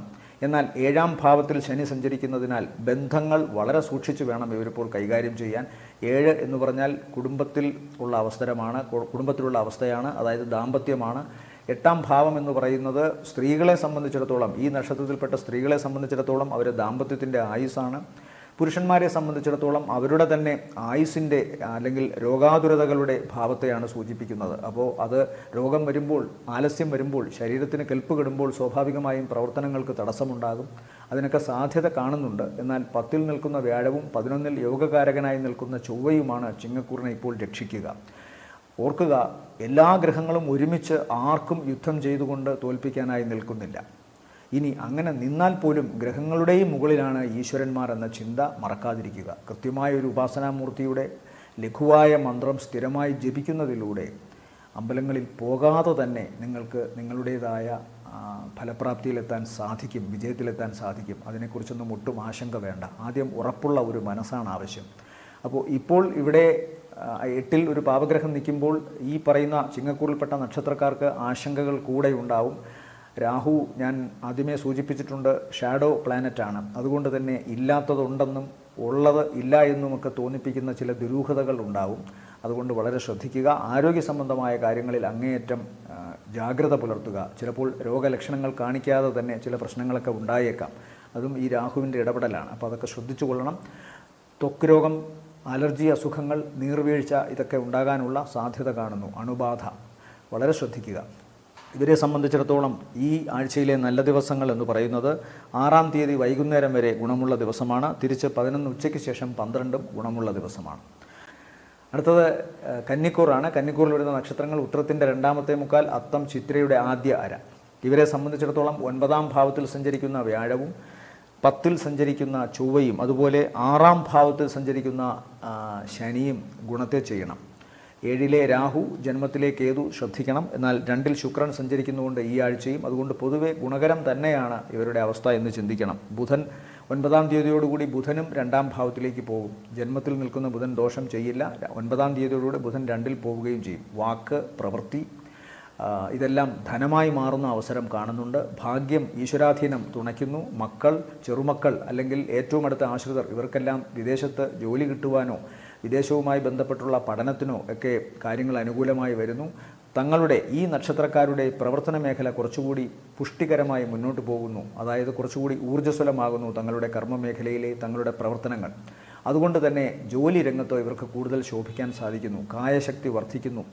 എന്നാൽ 7ാം ഭാവത്തിൽ ശനി സഞ്ചരിക്കുന്നതിനാൽ ബന്ധങ്ങൾ വളരെ സൂക്ഷിച്ചു വേണം ഇവരിപ്പോൾ കൈകാര്യം ചെയ്യാൻ. 7 എന്ന് പറഞ്ഞാൽ കുടുംബത്തിലുള്ള അവസ്ഥയാണ്, അതായത് ദാമ്പത്യമാണ്. 8ാം ഭാവം എന്ന് പറയുന്നത് സ്ത്രീകളെ സംബന്ധിച്ചിടത്തോളം, ഈ നക്ഷത്രത്തിൽപ്പെട്ട സ്ത്രീകളെ സംബന്ധിച്ചിടത്തോളം അവർ ദാമ്പത്യത്തിൻ്റെ ആയുസ്സാണ്. പുരുഷന്മാരെ സംബന്ധിച്ചിടത്തോളം അവരുടെ തന്നെ ആയുസ്സിൻ്റെ അല്ലെങ്കിൽ രോഗാതുരതകളുടെ ഭാവത്തെയാണ് സൂചിപ്പിക്കുന്നത്. അപ്പോൾ അത് രോഗം വരുമ്പോൾ, ആലസ്യം വരുമ്പോൾ, ശരീരത്തിന് കെൽപ്പ് കെടുമ്പോൾ സ്വാഭാവികമായും പ്രവർത്തനങ്ങൾക്ക് തടസ്സമുണ്ടാകും. അതിനൊക്കെ സാധ്യത കാണുന്നുണ്ട്. എന്നാൽ 10ൽ നിൽക്കുന്ന വ്യാഴവും 11ൽ യോഗകാരകനായി നിൽക്കുന്ന ചൊവ്വയുമാണ് ചിങ്ങക്കൂറിനെ ഇപ്പോൾ രക്ഷിക്കുക. ഓർക്കുക, എല്ലാ ഗ്രഹങ്ങളും ഒരുമിച്ച് ആർക്കും യുദ്ധം ചെയ്തുകൊണ്ട് തോൽപ്പിക്കാനായി നിൽക്കുന്നില്ല. ഇനി അങ്ങനെ നിന്നാൽ പോലും ഗ്രഹങ്ങളുടെയും മുകളിലാണ് ഈശ്വരന്മാർ എന്ന ചിന്ത മറക്കാതിരിക്കുക. കൃത്യമായ ഒരു ഉപാസനാമൂർത്തിയുടെ ലഘുവായ മന്ത്രം സ്ഥിരമായി ജപിക്കുന്നതിലൂടെ അമ്പലങ്ങളിൽ പോകാതെ തന്നെ നിങ്ങൾക്ക് നിങ്ങളുടേതായ ഫലപ്രാപ്തിയിലെത്താൻ സാധിക്കും, വിജയത്തിലെത്താൻ സാധിക്കും. അതിനെക്കുറിച്ചൊന്നും ഒട്ടും ആശങ്ക വേണ്ട. ആദ്യം ഉറപ്പുള്ള ഒരു മനസ്സാണ് ആവശ്യം. അപ്പോൾ ഇപ്പോൾ ഇവിടെ 8ൽ ഒരു പാപഗ്രഹം നിൽക്കുമ്പോൾ ഈ പറയുന്ന ചിങ്ങക്കൂറിൽപ്പെട്ട നക്ഷത്രക്കാർക്ക് ആശങ്കകൾ കൂടെ ഉണ്ടാവും. രാഹു ഞാൻ ആദ്യമേ സൂചിപ്പിച്ചിട്ടുണ്ട്, ഷാഡോ പ്ലാനറ്റാണ്. അതുകൊണ്ട് തന്നെ ഇല്ലാത്തതുണ്ടെന്നും ഉള്ളത് ഇല്ല എന്നുമൊക്കെ തോന്നിപ്പിക്കുന്ന ചില ദുരൂഹതകൾ ഉണ്ടാവും. അതുകൊണ്ട് വളരെ ശ്രദ്ധിക്കുക. ആരോഗ്യ സംബന്ധമായ കാര്യങ്ങളിൽ അങ്ങേയറ്റം ജാഗ്രത പുലർത്തുക. ചിലപ്പോൾ രോഗലക്ഷണങ്ങൾ കാണിക്കാതെ തന്നെ ചില പ്രശ്നങ്ങളൊക്കെ ഉണ്ടായേക്കാം. അതും ഈ രാഹുവിൻ്റെ ഇടപെടലാണ്. അപ്പോൾ അതൊക്കെ ശ്രദ്ധിച്ചു കൊള്ളണം. ത്വക്ക് രോഗം, അലർജി അസുഖങ്ങൾ, നീർവീഴ്ച ഇതൊക്കെ ഉണ്ടാകാനുള്ള സാധ്യത കാണുന്നു. അണുബാധ വളരെ ശ്രദ്ധിക്കുക. ഇവരെ സംബന്ധിച്ചിടത്തോളം ഈ ആഴ്ചയിലെ നല്ല ദിവസങ്ങൾ എന്ന് പറയുന്നത് 6ാം തീയതി വൈകുന്നേരം വരെ ഗുണമുള്ള ദിവസമാണ്. തിരിച്ച് 11 ഉച്ചയ്ക്ക് ശേഷം 12 ഗുണമുള്ള ദിവസമാണ്. അടുത്തത് കന്നിക്കൂറാണ്. കന്നിക്കൂറിൽ വരുന്ന നക്ഷത്രങ്ങൾ ഉത്രത്തിൻ്റെ 2ാമത്തെ മുക്കാൽ, അത്തം, ചിത്രയുടെ ആദ്യ അര. ഇവരെ സംബന്ധിച്ചിടത്തോളം 9ാം ഭാവത്തിൽ സഞ്ചരിക്കുന്ന വ്യാഴവും 10ൽ സഞ്ചരിക്കുന്ന ചൊവ്വയും അതുപോലെ 6ാം ഭാവത്തിൽ സഞ്ചരിക്കുന്ന ശനിയും ഗുണത്തെ ചെയ്യണം. 7ലെ രാഹു, ജന്മത്തിലെ കേതു ശ്രദ്ധിക്കണം. എന്നാൽ 2ൽ ശുക്രൻ സഞ്ചരിക്കുന്നതുകൊണ്ട് ഈ ആഴ്ചയും അതുകൊണ്ട് പൊതുവെ ഗുണകരം തന്നെയാണ് ഇവരുടെ അവസ്ഥ എന്ന് ചിന്തിക്കണം. ബുധൻ 9ാം തീയതിയോടുകൂടി ബുധനും 2ാം ഭാവത്തിലേക്ക് പോകും. ജന്മത്തിൽ നിൽക്കുന്ന ബുധൻ ദോഷം ചെയ്യില്ല. 9ാം തീയതിയോടുകൂടി ബുധൻ 2ൽ പോവുകയും ചെയ്യും. വാക്ക്, പ്രവൃത്തി ഇതെല്ലാം ധനമായി മാറുന്ന അവസരം കാണുന്നുണ്ട്. ഭാഗ്യം, ഈശ്വരാധീനം തുണയ്ക്കുന്നു. മക്കൾ, ചെറുമക്കൾ അല്ലെങ്കിൽ ഏറ്റവും അടുത്ത ആശ്രിതർ ഇവർക്കെല്ലാം വിദേശത്ത് ജോലി കിട്ടുവാനോ വിദേശവുമായി ബന്ധപ്പെട്ടുള്ള പഠനത്തിനോ ഒക്കെ കാര്യങ്ങൾ അനുകൂലമായി വരുന്നു. തങ്ങളുടെ ഈ നക്ഷത്രക്കാരുടെ പ്രവർത്തന മേഖല കുറച്ചുകൂടി പുഷ്ടികരമായി മുന്നോട്ട് പോകുന്നു. അതായത് കുറച്ചുകൂടി ഊർജ്ജസ്വലമാകുന്നു തങ്ങളുടെ കർമ്മമേഖലയിലെ തങ്ങളുടെ പ്രവർത്തനങ്ങൾ. അതുകൊണ്ട് തന്നെ ജോലി രംഗത്ത് ഇവർക്ക് കൂടുതൽ ശോഭിക്കാൻ സാധിക്കുന്നു. കായശക്തി വർദ്ധിക്കുന്നു,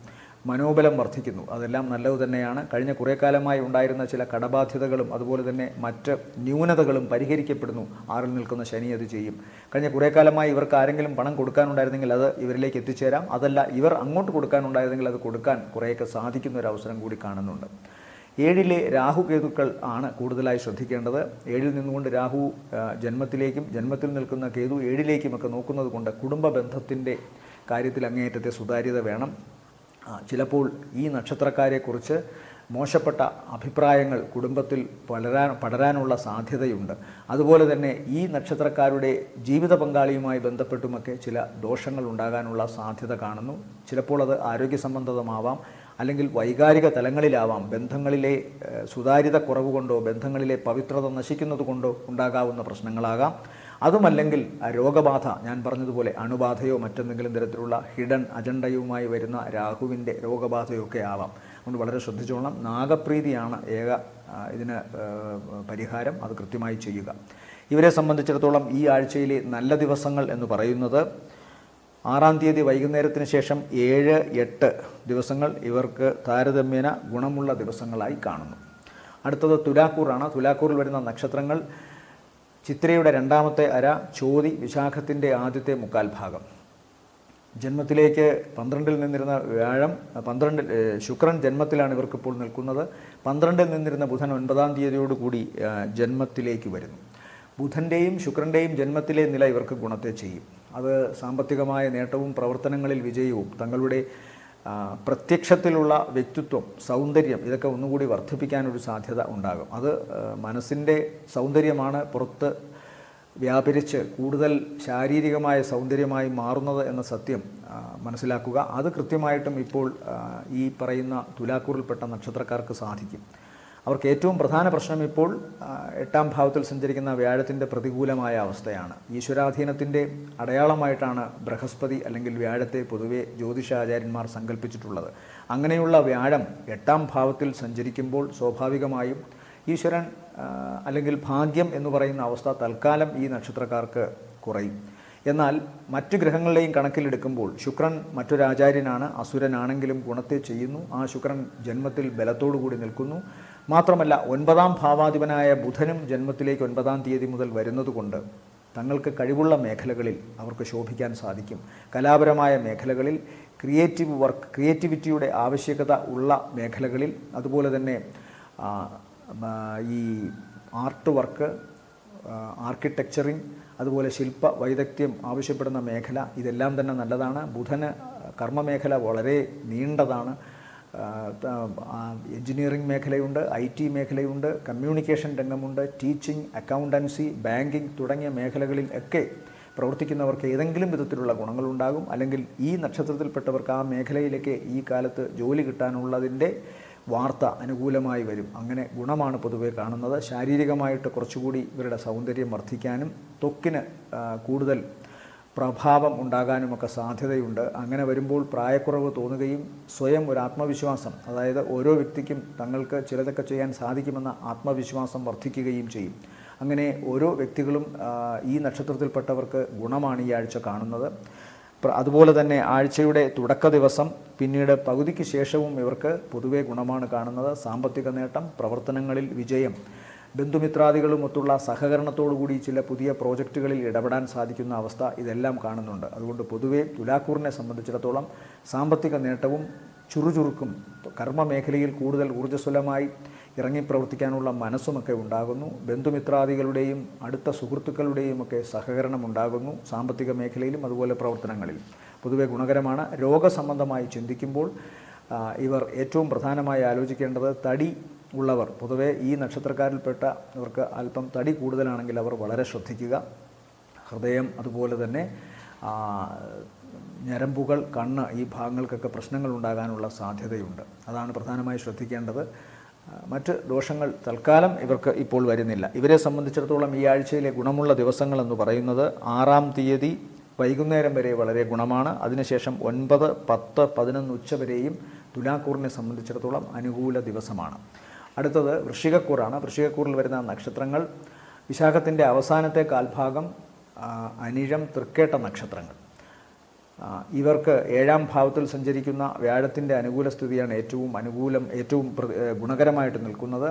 മനോബലം വർദ്ധിക്കുന്നു. അതെല്ലാം നല്ലത് തന്നെയാണ്. കഴിഞ്ഞ കുറേ കാലമായി ഉണ്ടായിരുന്ന ചില കടബാധ്യതകളും അതുപോലെ തന്നെ മറ്റ് ന്യൂനതകളും പരിഹരിക്കപ്പെടുന്നു. 6ൽ നിൽക്കുന്ന ശനി അത് ചെയ്യും. കഴിഞ്ഞ കുറേ കാലമായി ഇവർക്ക് ആരെങ്കിലും പണം കൊടുക്കാനുണ്ടായിരുന്നെങ്കിൽ അത് ഇവരിലേക്ക് എത്തിച്ചേരാം. അതല്ല, ഇവർ അങ്ങോട്ട് കൊടുക്കാനുണ്ടായിരുന്നെങ്കിൽ അത് കൊടുക്കാൻ കുറേയൊക്കെ സാധിക്കുന്ന ഒരു അവസരം കൂടി കാണുന്നുണ്ട്. 7ലെ രാഹുകേതുക്കൾ ആണ് കൂടുതലായി ശ്രദ്ധിക്കേണ്ടത്. 7ൽ നിന്നുകൊണ്ട് രാഹു ജന്മത്തിലേക്കും ജന്മത്തിൽ നിൽക്കുന്ന കേതു 7ലേക്കുമൊക്കെ നോക്കുന്നത് കൊണ്ട് കുടുംബ ബന്ധത്തിൻ്റെ കാര്യത്തിൽ അങ്ങേയറ്റത്തെ സുതാര്യത വേണം. ചിലപ്പോൾ ഈ നക്ഷത്രക്കാരെക്കുറിച്ച് മോശപ്പെട്ട അഭിപ്രായങ്ങൾ കുടുംബത്തിൽ പടരാനുള്ള സാധ്യതയുണ്ട്. അതുപോലെ തന്നെ ഈ നക്ഷത്രക്കാരുടെ ജീവിത പങ്കാളിയുമായി ബന്ധപ്പെട്ടുമൊക്കെ ചില ദോഷങ്ങൾ ഉണ്ടാകാനുള്ള സാധ്യത കാണുന്നു. ചിലപ്പോൾ അത് ആരോഗ്യ സംബന്ധമാവാം, അല്ലെങ്കിൽ വൈകാരിക തലങ്ങളിലാവാം, ബന്ധങ്ങളിലെ സുതാര്യത കുറവ് കൊണ്ടോ ബന്ധങ്ങളിലെ പവിത്രത നശിക്കുന്നത് കൊണ്ടോ ഉണ്ടാകാവുന്ന പ്രശ്നങ്ങളാകാം. അതുമല്ലെങ്കിൽ രോഗബാധ, ഞാൻ പറഞ്ഞതുപോലെ അണുബാധയോ മറ്റെന്തെങ്കിലും തരത്തിലുള്ള ഹിഡൻ അജണ്ടയുമായി വരുന്ന രാഹുവിൻ്റെ രോഗബാധയൊക്കെ ആവാം. അതുകൊണ്ട് വളരെ ശ്രദ്ധിച്ചോളണം. നാഗപ്രീതിയാണ് ഏക ഇതിന് പരിഹാരം, അത് കൃത്യമായി ചെയ്യുക. ഇവരെ സംബന്ധിച്ചിടത്തോളം ഈ ആഴ്ചയിലെ നല്ല ദിവസങ്ങൾ എന്ന് പറയുന്നത് 6-ാം തീയതി വൈകുന്നേരത്തിന് ശേഷം 7-8 ദിവസങ്ങൾ ഇവർക്ക് താരതമ്യേന ഗുണമുള്ള ദിവസങ്ങളായി കാണുന്നു. അടുത്തത് തുലാക്കൂറാണ്. തുലാക്കൂറിൽ വരുന്ന നക്ഷത്രങ്ങൾ ചിത്രയുടെ 2ാമത്തെ അര, ചോതി, വിശാഖത്തിൻ്റെ ആദ്യത്തെ മുക്കാൽ ഭാഗം. ജന്മത്തിലേക്ക് 12-ൽ നിന്നിരുന്ന വ്യാഴം, ശുക്രൻ ജന്മത്തിലാണ് ഇവർക്കിപ്പോൾ നിൽക്കുന്നത്. 12-ൽ നിന്നിരുന്ന ബുധൻ 9-ാം തീയതിയോടുകൂടി ജന്മത്തിലേക്ക് വരുന്നു. ബുധൻ്റെയും ശുക്രൻ്റെയും ജന്മത്തിലെ നില ഇവർക്ക് ഗുണത്തെ ചെയ്യും. അത് സാമ്പത്തികമായ നേട്ടവും പ്രവർത്തനങ്ങളിൽ വിജയവും തങ്ങളുടെ പ്രത്യക്ഷത്തിലുള്ള വ്യക്തിത്വം, സൗന്ദര്യം ഇതൊക്കെ ഒന്നുകൂടി വർദ്ധിപ്പിക്കാനൊരു സാധ്യത ഉണ്ടാകും. അത് മനസ്സിൻ്റെ സൗന്ദര്യമാണ് പുറത്ത് വ്യാപരിച്ച് കൂടുതൽ ശാരീരികമായ സൗന്ദര്യമായി മാറുന്നത് എന്ന സത്യം മനസ്സിലാക്കുക. അത് കൃത്യമായിട്ടും ഇപ്പോൾ ഈ പറയുന്ന തുലാക്കൂറിൽപ്പെട്ട നക്ഷത്രക്കാർക്ക് സാധിക്കും. അവർക്ക് ഏറ്റവും പ്രധാന പ്രശ്നം ഇപ്പോൾ 8-ാം ഭാവത്തിൽ സഞ്ചരിക്കുന്ന വ്യാഴത്തിൻ്റെ പ്രതികൂലമായ അവസ്ഥയാണ്. ഈശ്വരാധീനത്തിൻ്റെ അടയാളമായിട്ടാണ് ബൃഹസ്പതി അല്ലെങ്കിൽ വ്യാഴത്തെ പൊതുവെ ജ്യോതിഷാചാര്യന്മാർ സങ്കല്പിച്ചിട്ടുള്ളത്. അങ്ങനെയുള്ള വ്യാഴം 8-ാം ഭാവത്തിൽ സഞ്ചരിക്കുമ്പോൾ സ്വാഭാവികമായും ഈശ്വരൻ അല്ലെങ്കിൽ ഭാഗ്യം എന്ന് പറയുന്ന അവസ്ഥ തൽക്കാലം ഈ നക്ഷത്രക്കാർക്ക് കുറയും. എന്നാൽ മറ്റു ഗ്രഹങ്ങളെയും കണക്കിലെടുക്കുമ്പോൾ ശുക്രൻ മറ്റൊരാചാര്യനാണ്, അസുരനാണെങ്കിലും ഗുണത്തെ ചെയ്യുന്നു. ആ ശുക്രൻ ജന്മത്തിൽ ബലത്തോടുകൂടി നിൽക്കുന്നു. മാത്രമല്ല 9-ാം ഭാവാധിപനായ ബുധനും ജന്മത്തിലേക്ക് 9-ാം തീയതി മുതൽ വരുന്നതുകൊണ്ട് തങ്ങൾക്ക് കഴിവുള്ള മേഖലകളിൽ അവർക്ക് ശോഭിക്കാൻ സാധിക്കും. കലാപരമായ മേഖലകളിൽ, ക്രിയേറ്റിവിറ്റിയുടെ ആവശ്യകത ഉള്ള മേഖലകളിൽ, അതുപോലെ തന്നെ ഈ ആർട്ട് വർക്ക്, ആർക്കിടെക്ചറിങ്, അതുപോലെ ശില്പ വൈദഗ്ധ്യം ആവശ്യപ്പെടുന്ന മേഖല, ഇതെല്ലാം തന്നെ നല്ലതാണ്. ബുധന് കർമ്മമേഖല വളരെ നീണ്ടതാണ്. എൻജിനീയറിംഗ് മേഖലയുണ്ട്, IT മേഖലയുണ്ട്, കമ്മ്യൂണിക്കേഷൻ രംഗമുണ്ട്, ടീച്ചിങ്, അക്കൗണ്ടൻസി, ബാങ്കിങ് തുടങ്ങിയ മേഖലകളിൽ ഒക്കെ പ്രവർത്തിക്കുന്നവർക്ക് ഏതെങ്കിലും വിധത്തിലുള്ള ഗുണങ്ങളുണ്ടാകും. അല്ലെങ്കിൽ ഈ നക്ഷത്രത്തിൽപ്പെട്ടവർക്ക് ആ മേഖലയിലേക്ക് ഈ കാലത്ത് ജോലി കിട്ടാനുള്ളതിൻ്റെ വാർത്ത അനുകൂലമായി വരും. അങ്ങനെ ഗുണമാണ് പൊതുവെ കാണുന്നത്. ശാരീരികമായിട്ട് കുറച്ചുകൂടി ഇവരുടെ സൗന്ദര്യം വർദ്ധിക്കാനും ത്വക്കിന് കൂടുതൽ പ്രഭാവം ഉണ്ടാകാനുമൊക്കെ സാധ്യതയുണ്ട്. അങ്ങനെ വരുമ്പോൾ പ്രായക്കുറവ് തോന്നുകയും സ്വയം ഒരു ആത്മവിശ്വാസം, അതായത് ഓരോ വ്യക്തിക്കും തങ്ങൾക്ക് ചിലതൊക്കെ ചെയ്യാൻ സാധിക്കുമെന്ന ആത്മവിശ്വാസം വർദ്ധിക്കുകയും ചെയ്യും. അങ്ങനെ ഓരോ വ്യക്തികളും ഈ നക്ഷത്രത്തിൽപ്പെട്ടവർക്ക് ഗുണമാണ് ഈ ആഴ്ച കാണുന്നത്. അതുപോലെ തന്നെ ആഴ്ചയുടെ തുടക്ക ദിവസം പിന്നീട് പകുതിക്ക് ശേഷവും ഇവർക്ക് പൊതുവെ ഗുണമാണ് കാണുന്നത്. സാമ്പത്തിക നേട്ടം, പ്രവർത്തനങ്ങളിൽ വിജയം, ബന്ധുമിത്രാദികളുമൊത്തുള്ള സഹകരണത്തോടുകൂടി ചില പുതിയ പ്രോജക്റ്റുകളിൽ ഇടപെടാൻ സാധിക്കുന്ന അവസ്ഥ, ഇതെല്ലാം കാണുന്നുണ്ട്. അതുകൊണ്ട് പൊതുവെ തുലാക്കൂറിനെ സംബന്ധിച്ചിടത്തോളം സാമ്പത്തിക നേട്ടവും ചുറുചുറുക്കും, കർമ്മമേഖലയിൽ കൂടുതൽ ഊർജ്ജസ്വലമായി ഇറങ്ങിപ്രവർത്തിക്കാനുള്ള മനസ്സുമൊക്കെ ഉണ്ടാകുന്നു. ബന്ധുമിത്രാദികളുടെയും അടുത്ത സുഹൃത്തുക്കളുടെയും ഒക്കെ സഹകരണം ഉണ്ടാകുന്നു. സാമ്പത്തിക മേഖലയിലും അതുപോലെ പ്രവർത്തനങ്ങളിൽ പൊതുവെ ഗുണകരമാണ്. രോഗസംബന്ധമായി ചിന്തിക്കുമ്പോൾ ഇവർ ഏറ്റവും പ്രധാനമായി ആലോചിക്കേണ്ടത് തടി ഉള്ളവർ, പൊതുവെ ഈ നക്ഷത്രക്കാരിൽപ്പെട്ട ഇവർക്ക് അല്പം തടി കൂടുതലാണെങ്കിൽ അവർ വളരെ ശ്രദ്ധിക്കുക. ഹൃദയം, അതുപോലെ തന്നെ ഞരമ്പുകൾ, കണ്ണ്, ഈ ഭാഗങ്ങൾക്കൊക്കെ പ്രശ്നങ്ങൾ ഉണ്ടാകാനുള്ള സാധ്യതയുണ്ട്. അതാണ് പ്രധാനമായി ശ്രദ്ധിക്കേണ്ടത്. മറ്റ് ദോഷങ്ങൾ തൽക്കാലം ഇവർക്ക് ഇപ്പോൾ വരുന്നില്ല. ഇവരെ സംബന്ധിച്ചിടത്തോളം ഈ ആഴ്ചയിലെ ഗുണമുള്ള ദിവസങ്ങളെന്ന് പറയുന്നത് 6-ാം തീയതി വൈകുന്നേരം വരെ വളരെ ഗുണമാണ്. അതിനുശേഷം 9, 10, 11 ഉച്ച വരെയും തുലാക്കൂറിനെ സംബന്ധിച്ചിടത്തോളം അനുകൂല ദിവസമാണ്. അടുത്തത് വൃശ്ചികക്കൂറാണ്. വൃശ്ചികക്കൂറിൽ വരുന്ന നക്ഷത്രങ്ങൾ വിശാഖത്തിൻ്റെ അവസാനത്തെ കാൽഭാഗം, അനിഴം, തൃക്കേട്ട നക്ഷത്രങ്ങൾ. ഇവർക്ക് 7-ാം ഭാവത്തിൽ സഞ്ചരിക്കുന്ന വ്യാഴത്തിൻ്റെ അനുകൂല സ്ഥിതിയാണ് ഏറ്റവും ഗുണകരമായിട്ട് നിൽക്കുന്നത്.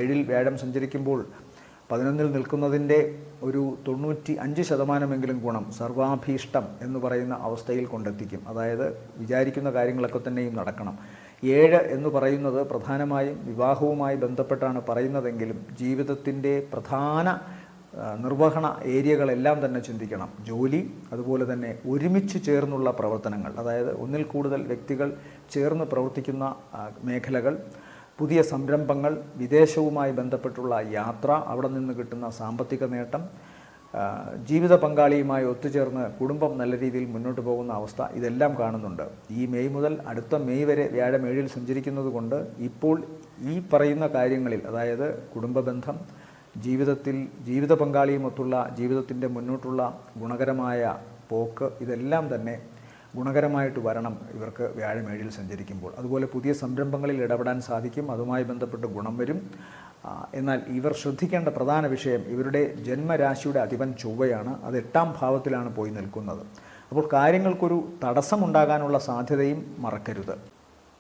7-ൽ വ്യാഴം സഞ്ചരിക്കുമ്പോൾ 11-ൽ നിൽക്കുന്നതിൻ്റെ ഒരു 95% ഗുണം സർവാഭീഷ്ടം എന്ന് പറയുന്ന അവസ്ഥയിൽ കൊണ്ടെത്തിക്കും. അതായത് വിചാരിക്കുന്ന കാര്യങ്ങളൊക്കെ തന്നെയും നടക്കണം. 7 എന്ന് പറയുന്നത് പ്രധാനമായും വിവാഹവുമായി ബന്ധപ്പെട്ടാണ് പറയുന്നതെങ്കിലും ജീവിതത്തിൻ്റെ പ്രധാന നിർവഹണ ഏരിയകളെല്ലാം തന്നെ ചിന്തിക്കണം. ജോലി, അതുപോലെ തന്നെ ഒരുമിച്ച് ചേർന്നുള്ള പ്രവർത്തനങ്ങൾ, അതായത് ഒന്നിൽ കൂടുതൽ വ്യക്തികൾ ചേർന്ന് പ്രവർത്തിക്കുന്ന മേഖലകൾ, പുതിയ സംരംഭങ്ങൾ, വിദേശവുമായി ബന്ധപ്പെട്ടുള്ള യാത്ര, അവിടെ നിന്ന് കിട്ടുന്ന സാമ്പത്തിക നേട്ടം, ജീവിത പങ്കാളിയുമായി ഒത്തുചേർന്ന് കുടുംബം നല്ല രീതിയിൽ മുന്നോട്ട് പോകുന്ന അവസ്ഥ ഇതെല്ലാം കാണുന്നുണ്ട്. ഈ മെയ് മുതൽ അടുത്ത മെയ് വരെ വ്യാഴം 7-ൽ സഞ്ചരിക്കുന്നത് കൊണ്ട് ഇപ്പോൾ ഈ പറയുന്ന കാര്യങ്ങളിൽ, അതായത് കുടുംബബന്ധം, ജീവിത പങ്കാളിയുമൊത്തുള്ള ജീവിതത്തിൻ്റെ മുന്നോട്ടുള്ള ഗുണകരമായ പോക്ക്, ഇതെല്ലാം തന്നെ ഗുണകരമായിട്ട് വരണം ഇവർക്ക് വ്യാഴം 7-ൽ സഞ്ചരിക്കുമ്പോൾ. അതുപോലെ പുതിയ സംരംഭങ്ങളിൽ ഇടപെടാൻ സാധിക്കും, അതുമായി ബന്ധപ്പെട്ട് ഗുണം വരും. എന്നാൽ ഇവർ ശ്രദ്ധിക്കേണ്ട പ്രധാന വിഷയം, ഇവരുടെ ജന്മരാശിയുടെ അധിപൻ ചൊവ്വയാണ്. അത് 8-ാം ഭാവത്തിലാണ് പോയി നിൽക്കുന്നത്. അപ്പോൾ കാര്യങ്ങൾക്കൊരു തടസ്സമുണ്ടാകാനുള്ള സാധ്യതയും മറക്കരുത്.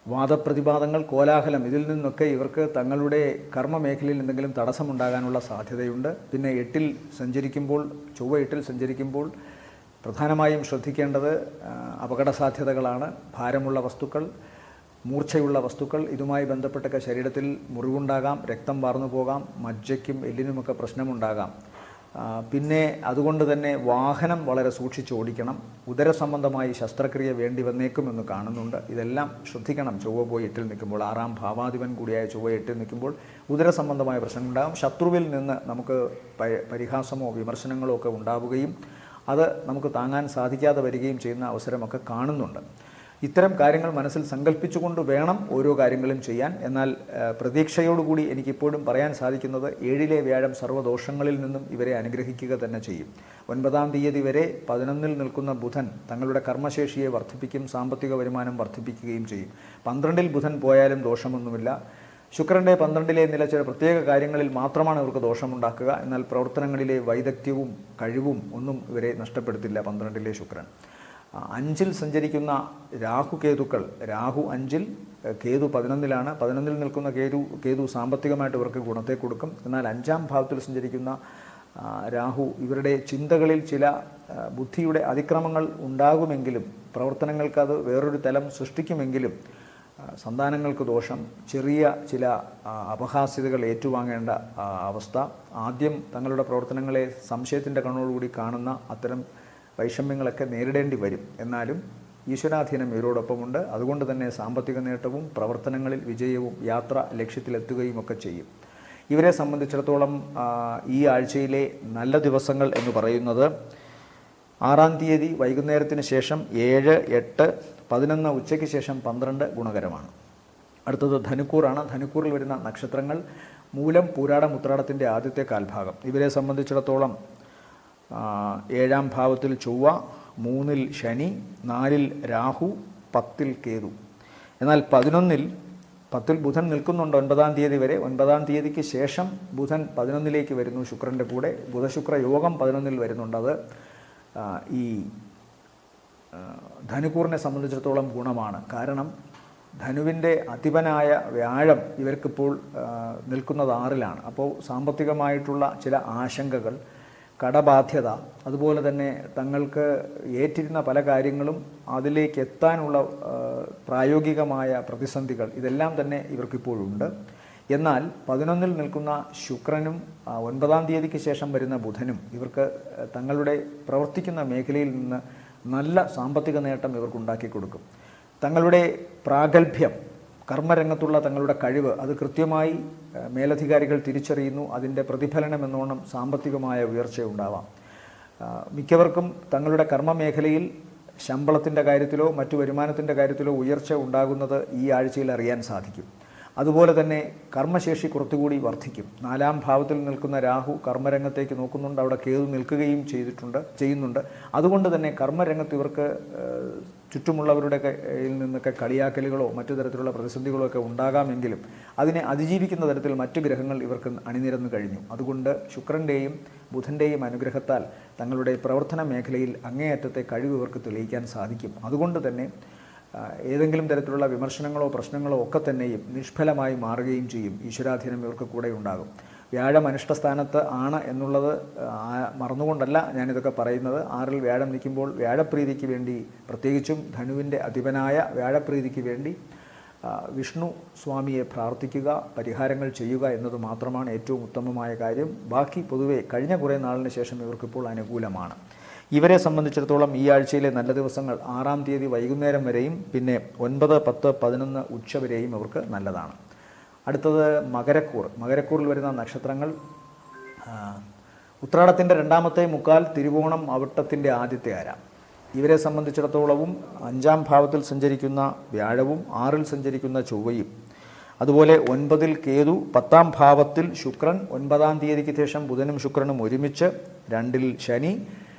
വാദപ്രതിവാദങ്ങൾ, കോലാഹലം, ഇതിൽ നിന്നൊക്കെ ഇവർക്ക് തങ്ങളുടെ കർമ്മമേഖലയിൽ എന്തെങ്കിലും തടസ്സമുണ്ടാകാനുള്ള സാധ്യതയുണ്ട്. പിന്നെ 8-ൽ സഞ്ചരിക്കുമ്പോൾ, ചൊവ്വ 8-ൽ സഞ്ചരിക്കുമ്പോൾ പ്രധാനമായും ശ്രദ്ധിക്കേണ്ടത് അപകട സാധ്യതകളാണ്. ഭാരമുള്ള വസ്തുക്കൾ, മൂർച്ചയുള്ള വസ്തുക്കൾ, ഇതുമായി ബന്ധപ്പെട്ടൊക്കെ ശരീരത്തിൽ മുറിവുണ്ടാകാം, രക്തം വാർന്നു പോകാം, മജ്ജയ്ക്കും എല്ലിനുമൊക്കെ പ്രശ്നമുണ്ടാകാം. പിന്നെ അതുകൊണ്ട് തന്നെ വാഹനം വളരെ സൂക്ഷിച്ച് ഓടിക്കണം. ഉദരസംബന്ധമായി ശസ്ത്രക്രിയ വേണ്ടി വന്നേക്കുമെന്ന് കാണുന്നുണ്ട്. ഇതെല്ലാം ശ്രദ്ധിക്കണം. ചൊവ്വ പോയി 8-ൽ നിൽക്കുമ്പോൾ, 6-ാം ഭാവാധിപൻ കൂടിയായ ചൊവ്വ 8-ൽ നിൽക്കുമ്പോൾ ഉദരസംബന്ധമായ പ്രശ്നങ്ങളുണ്ടാകും. ശത്രുവിൽ നിന്ന് നമുക്ക് പരിഹാസമോ വിമർശനങ്ങളോ ഒക്കെ ഉണ്ടാവുകയും അത് നമുക്ക് താങ്ങാൻ സാധിക്കാതെ വരികയും ചെയ്യുന്ന അവസരമൊക്കെ കാണുന്നുണ്ട്. ഇത്തരം കാര്യങ്ങൾ മനസ്സിൽ സങ്കല്പിച്ചുകൊണ്ട് വേണം ഓരോ കാര്യങ്ങളും ചെയ്യാൻ. എന്നാൽ പ്രതീക്ഷയോടുകൂടി എനിക്കിപ്പോഴും പറയാൻ സാധിക്കുന്നത് 7-ലെ വ്യാഴം സർവ്വദോഷങ്ങളിൽ നിന്നും ഇവരെ അനുഗ്രഹിക്കുക തന്നെ ചെയ്യും. 9-ാം തീയതി വരെ 11-ൽ നിൽക്കുന്ന ബുധൻ തങ്ങളുടെ കർമ്മശേഷിയെ വർദ്ധിപ്പിക്കും, സാമ്പത്തിക വരുമാനം വർദ്ധിപ്പിക്കുകയും ചെയ്യും. 12-ൽ ബുധൻ പോയാലും ദോഷമൊന്നുമില്ല. ശുക്രൻ്റെ 12-ലെ നില ചില പ്രത്യേക കാര്യങ്ങളിൽ മാത്രമാണ് ഇവർക്ക് ദോഷമുണ്ടാക്കുക. എന്നാൽ പ്രവർത്തനങ്ങളിലെ വൈദഗ്ധ്യവും കഴിവും ഒന്നും ഇവരെ നഷ്ടപ്പെടുത്തില്ല 12-ലെ ശുക്രൻ. 5-ൽ സഞ്ചരിക്കുന്ന രാഹുകേതുക്കൾ, രാഹു 5-ൽ, കേതു 11-ലാണ്. 11-ൽ നിൽക്കുന്ന കേതു സാമ്പത്തികമായിട്ട് ഇവർക്ക് ഗുണത്തെ കൊടുക്കും. എന്നാൽ 5-ാം ഭാവത്തിൽ സഞ്ചരിക്കുന്ന രാഹു ഇവരുടെ ചിന്തകളിൽ ചില ബുദ്ധിയുടെ അതിക്രമങ്ങൾ ഉണ്ടാകുമെങ്കിലും, പ്രവർത്തനങ്ങൾക്ക് അത് വേറൊരു തലം സൃഷ്ടിക്കുമെങ്കിലും സന്താനങ്ങൾക്ക് ദോഷം, ചെറിയ ചില അപഹാസ്യതകൾ ഏറ്റുവാങ്ങേണ്ട അവസ്ഥ, ആദ്യം തങ്ങളുടെ പ്രവർത്തനങ്ങളെ സംശയത്തിൻ്റെ കണ്ണോടുകൂടി കാണുന്ന അത്തരം വൈഷമ്യങ്ങളൊക്കെ നേരിടേണ്ടി വരും. എന്നാലും ഈശ്വരാധീനം ഇവരോടൊപ്പമുണ്ട്. അതുകൊണ്ട് തന്നെ സാമ്പത്തിക നേട്ടവും പ്രവർത്തനങ്ങളിൽ വിജയവും യാത്ര ലക്ഷ്യത്തിലെത്തുകയും ഒക്കെ ചെയ്യും. ഇവരെ സംബന്ധിച്ചിടത്തോളം ഈ ആഴ്ചയിലെ നല്ല ദിവസങ്ങൾ എന്ന് പറയുന്നത് 6-ാം തീയതി വൈകുന്നേരത്തിന് ശേഷം 7, 8, 11 ഉച്ചയ്ക്ക് ശേഷം 12 ഗുണകരമാണ്. അടുത്തത് ധനുക്കൂറാണ്. ധനുക്കൂറിൽ വരുന്ന നക്ഷത്രങ്ങൾ മൂലം, പൂരാടം, ഉത്രാടത്തിൻ്റെ ആദ്യത്തെ കാൽഭാഗം. ഇവരെ സംബന്ധിച്ചിടത്തോളം 7-ാം ഭാവത്തിൽ ചൊവ്വ, 3-ൽ ശനി, 4-ൽ രാഹു, 10-ൽ കേതു. എന്നാൽ 10-ൽ ബുധൻ നിൽക്കുന്നുണ്ട് 9-ാം തീയതി വരെ. 9-ാം തീയതിക്ക് ശേഷം ബുധൻ 11-ലേക്ക് വരുന്നു ശുക്രൻ്റെ കൂടെ. ബുധശുക്ര യോഗം 11-ൽ വരുന്നുണ്ട്. അത് ഈ ധനുക്കൂറിനെ സംബന്ധിച്ചിടത്തോളം ഗുണമാണ്. കാരണം ധനുവിൻ്റെ അധിപനായ വ്യാഴം ഇവർക്കിപ്പോൾ നിൽക്കുന്നത് 6-ലാണ്. അപ്പോൾ സാമ്പത്തികമായിട്ടുള്ള ചില ആശങ്കകൾ, കടബാധ്യത, അതുപോലെ തന്നെ തങ്ങൾക്ക് ഏറ്റിരുന്ന പല കാര്യങ്ങളും അതിലേക്ക് എത്താനുള്ള പ്രായോഗികമായ പ്രതിസന്ധികൾ, ഇതെല്ലാം തന്നെ ഇവർക്കിപ്പോഴുണ്ട്. എന്നാൽ 11-ൽ നിൽക്കുന്ന ശുക്രനും 9-ാം തീയതിക്ക് ശേഷം വരുന്ന ബുധനും ഇവർക്ക് തങ്ങളുടെ പ്രവർത്തിക്കുന്ന മേഖലയിൽ നിന്ന് നല്ല സാമ്പത്തിക നേട്ടം ഇവർക്കുണ്ടാക്കി കൊടുക്കും. തങ്ങളുടെ പ്രാഗൽഭ്യം, കർമ്മരംഗത്തുള്ള തങ്ങളുടെ കഴിവ്, അത് കൃത്യമായി മേലധികാരികൾ തിരിച്ചറിയുന്നു. അതിൻ്റെ പ്രതിഫലനം എന്നോണം സാമ്പത്തികമായ ഉയർച്ചയുണ്ടാവാം. മിക്കവർക്കും തങ്ങളുടെ കർമ്മമേഖലയിൽ ശമ്പളത്തിൻ്റെ കാര്യത്തിലോ മറ്റു വരുമാനത്തിൻ്റെ കാര്യത്തിലോ ഉയർച്ച ഉണ്ടാകുന്നത് ഈ ആഴ്ചയിൽ അറിയാൻ സാധിക്കും. അതുപോലെ തന്നെ കർമ്മശേഷി കുറച്ചുകൂടി വർദ്ധിക്കും. 4-ാം ഭാവത്തിൽ നിൽക്കുന്ന രാഹു കർമ്മരംഗത്തേക്ക് നോക്കുന്നുണ്ട്. അവിടെ കേതു നിൽക്കുകയും ചെയ്യുന്നുണ്ട്. അതുകൊണ്ട് തന്നെ കർമ്മരംഗത്ത് ഇവർക്ക് ചുറ്റുമുള്ളവരുടെ കയ്യിൽ നിന്നൊക്കെ കളിയാക്കലുകളോ മറ്റു തരത്തിലുള്ള പ്രതിസന്ധികളോ ഒക്കെ ഉണ്ടാകാമെങ്കിലും അതിനെ അതിജീവിക്കുന്ന തരത്തിൽ മറ്റു ഗ്രഹങ്ങൾ ഇവർക്ക് അണിനിരന്നു കഴിഞ്ഞു. അതുകൊണ്ട് ശുക്രൻ്റെയും ബുധൻ്റെയും അനുഗ്രഹത്താൽ തങ്ങളുടെ പ്രവർത്തന മേഖലയിൽ അങ്ങേയറ്റത്തെ കഴിവ് ഇവർക്ക് തെളിയിക്കാൻ സാധിക്കും. അതുകൊണ്ട് തന്നെ ഏതെങ്കിലും തരത്തിലുള്ള വിമർശനങ്ങളോ പ്രശ്നങ്ങളോ ഒക്കെ തന്നെയും നിഷ്ഫലമായി മാറുകയും ചെയ്യും. ഈശ്വരാധീനം ഇവർക്ക് കൂടെ ഉണ്ടാകും. വ്യാഴം അനിഷ്ടസ്ഥാനത്ത് ആണ് എന്നുള്ളത് മറന്നുകൊണ്ടല്ല ഞാനിതൊക്കെ പറയുന്നത്. 6-ൽ വ്യാഴം നിൽക്കുമ്പോൾ വ്യാഴപ്രീതിക്ക് വേണ്ടി, പ്രത്യേകിച്ചും ധനുവിൻ്റെ അധിപനായ വ്യാഴപ്രീതിക്ക് വേണ്ടി വിഷ്ണു സ്വാമിയെ പ്രാർത്ഥിക്കുക, പരിഹാരങ്ങൾ ചെയ്യുക എന്നത് മാത്രമാണ് ഏറ്റവും ഉത്തമമായ കാര്യം. ബാക്കി പൊതുവെ കഴിഞ്ഞ കുറേ നാളിന് ശേഷം ഇവർക്കിപ്പോൾ അനുകൂലമാണ്. ഇവരെ സംബന്ധിച്ചിടത്തോളം ഈ ആഴ്ചയിലെ നല്ല ദിവസങ്ങൾ 6-ാം തീയതി വൈകുന്നേരം വരെയും പിന്നെ 9, 10, 11 ഉച്ച വരെയും ഇവർക്ക് നല്ലതാണ്. അടുത്തത് മകരക്കൂർ. മകരക്കൂറിൽ വരുന്ന നക്ഷത്രങ്ങൾ ഉത്രാടത്തിൻ്റെ രണ്ടാമത്തെ മുക്കാൽ, തിരുവോണം അവിട്ടത്തിൻ്റെ ആദ്യത്തെ അര. ഇവരെ സംബന്ധിച്ചിടത്തോളവും 5-ാം ഭാവത്തിൽ സഞ്ചരിക്കുന്ന വ്യാഴവും 6-ൽ സഞ്ചരിക്കുന്ന ചൊവ്വയും അതുപോലെ 9-ൽ കേതു, 10-ാം ഭാവത്തിൽ ശുക്രൻ, 9-ാം തീയതിക്ക് ശേഷം ബുധനും ശുക്രനും ഒരുമിച്ച്, 2-ൽ ശനി,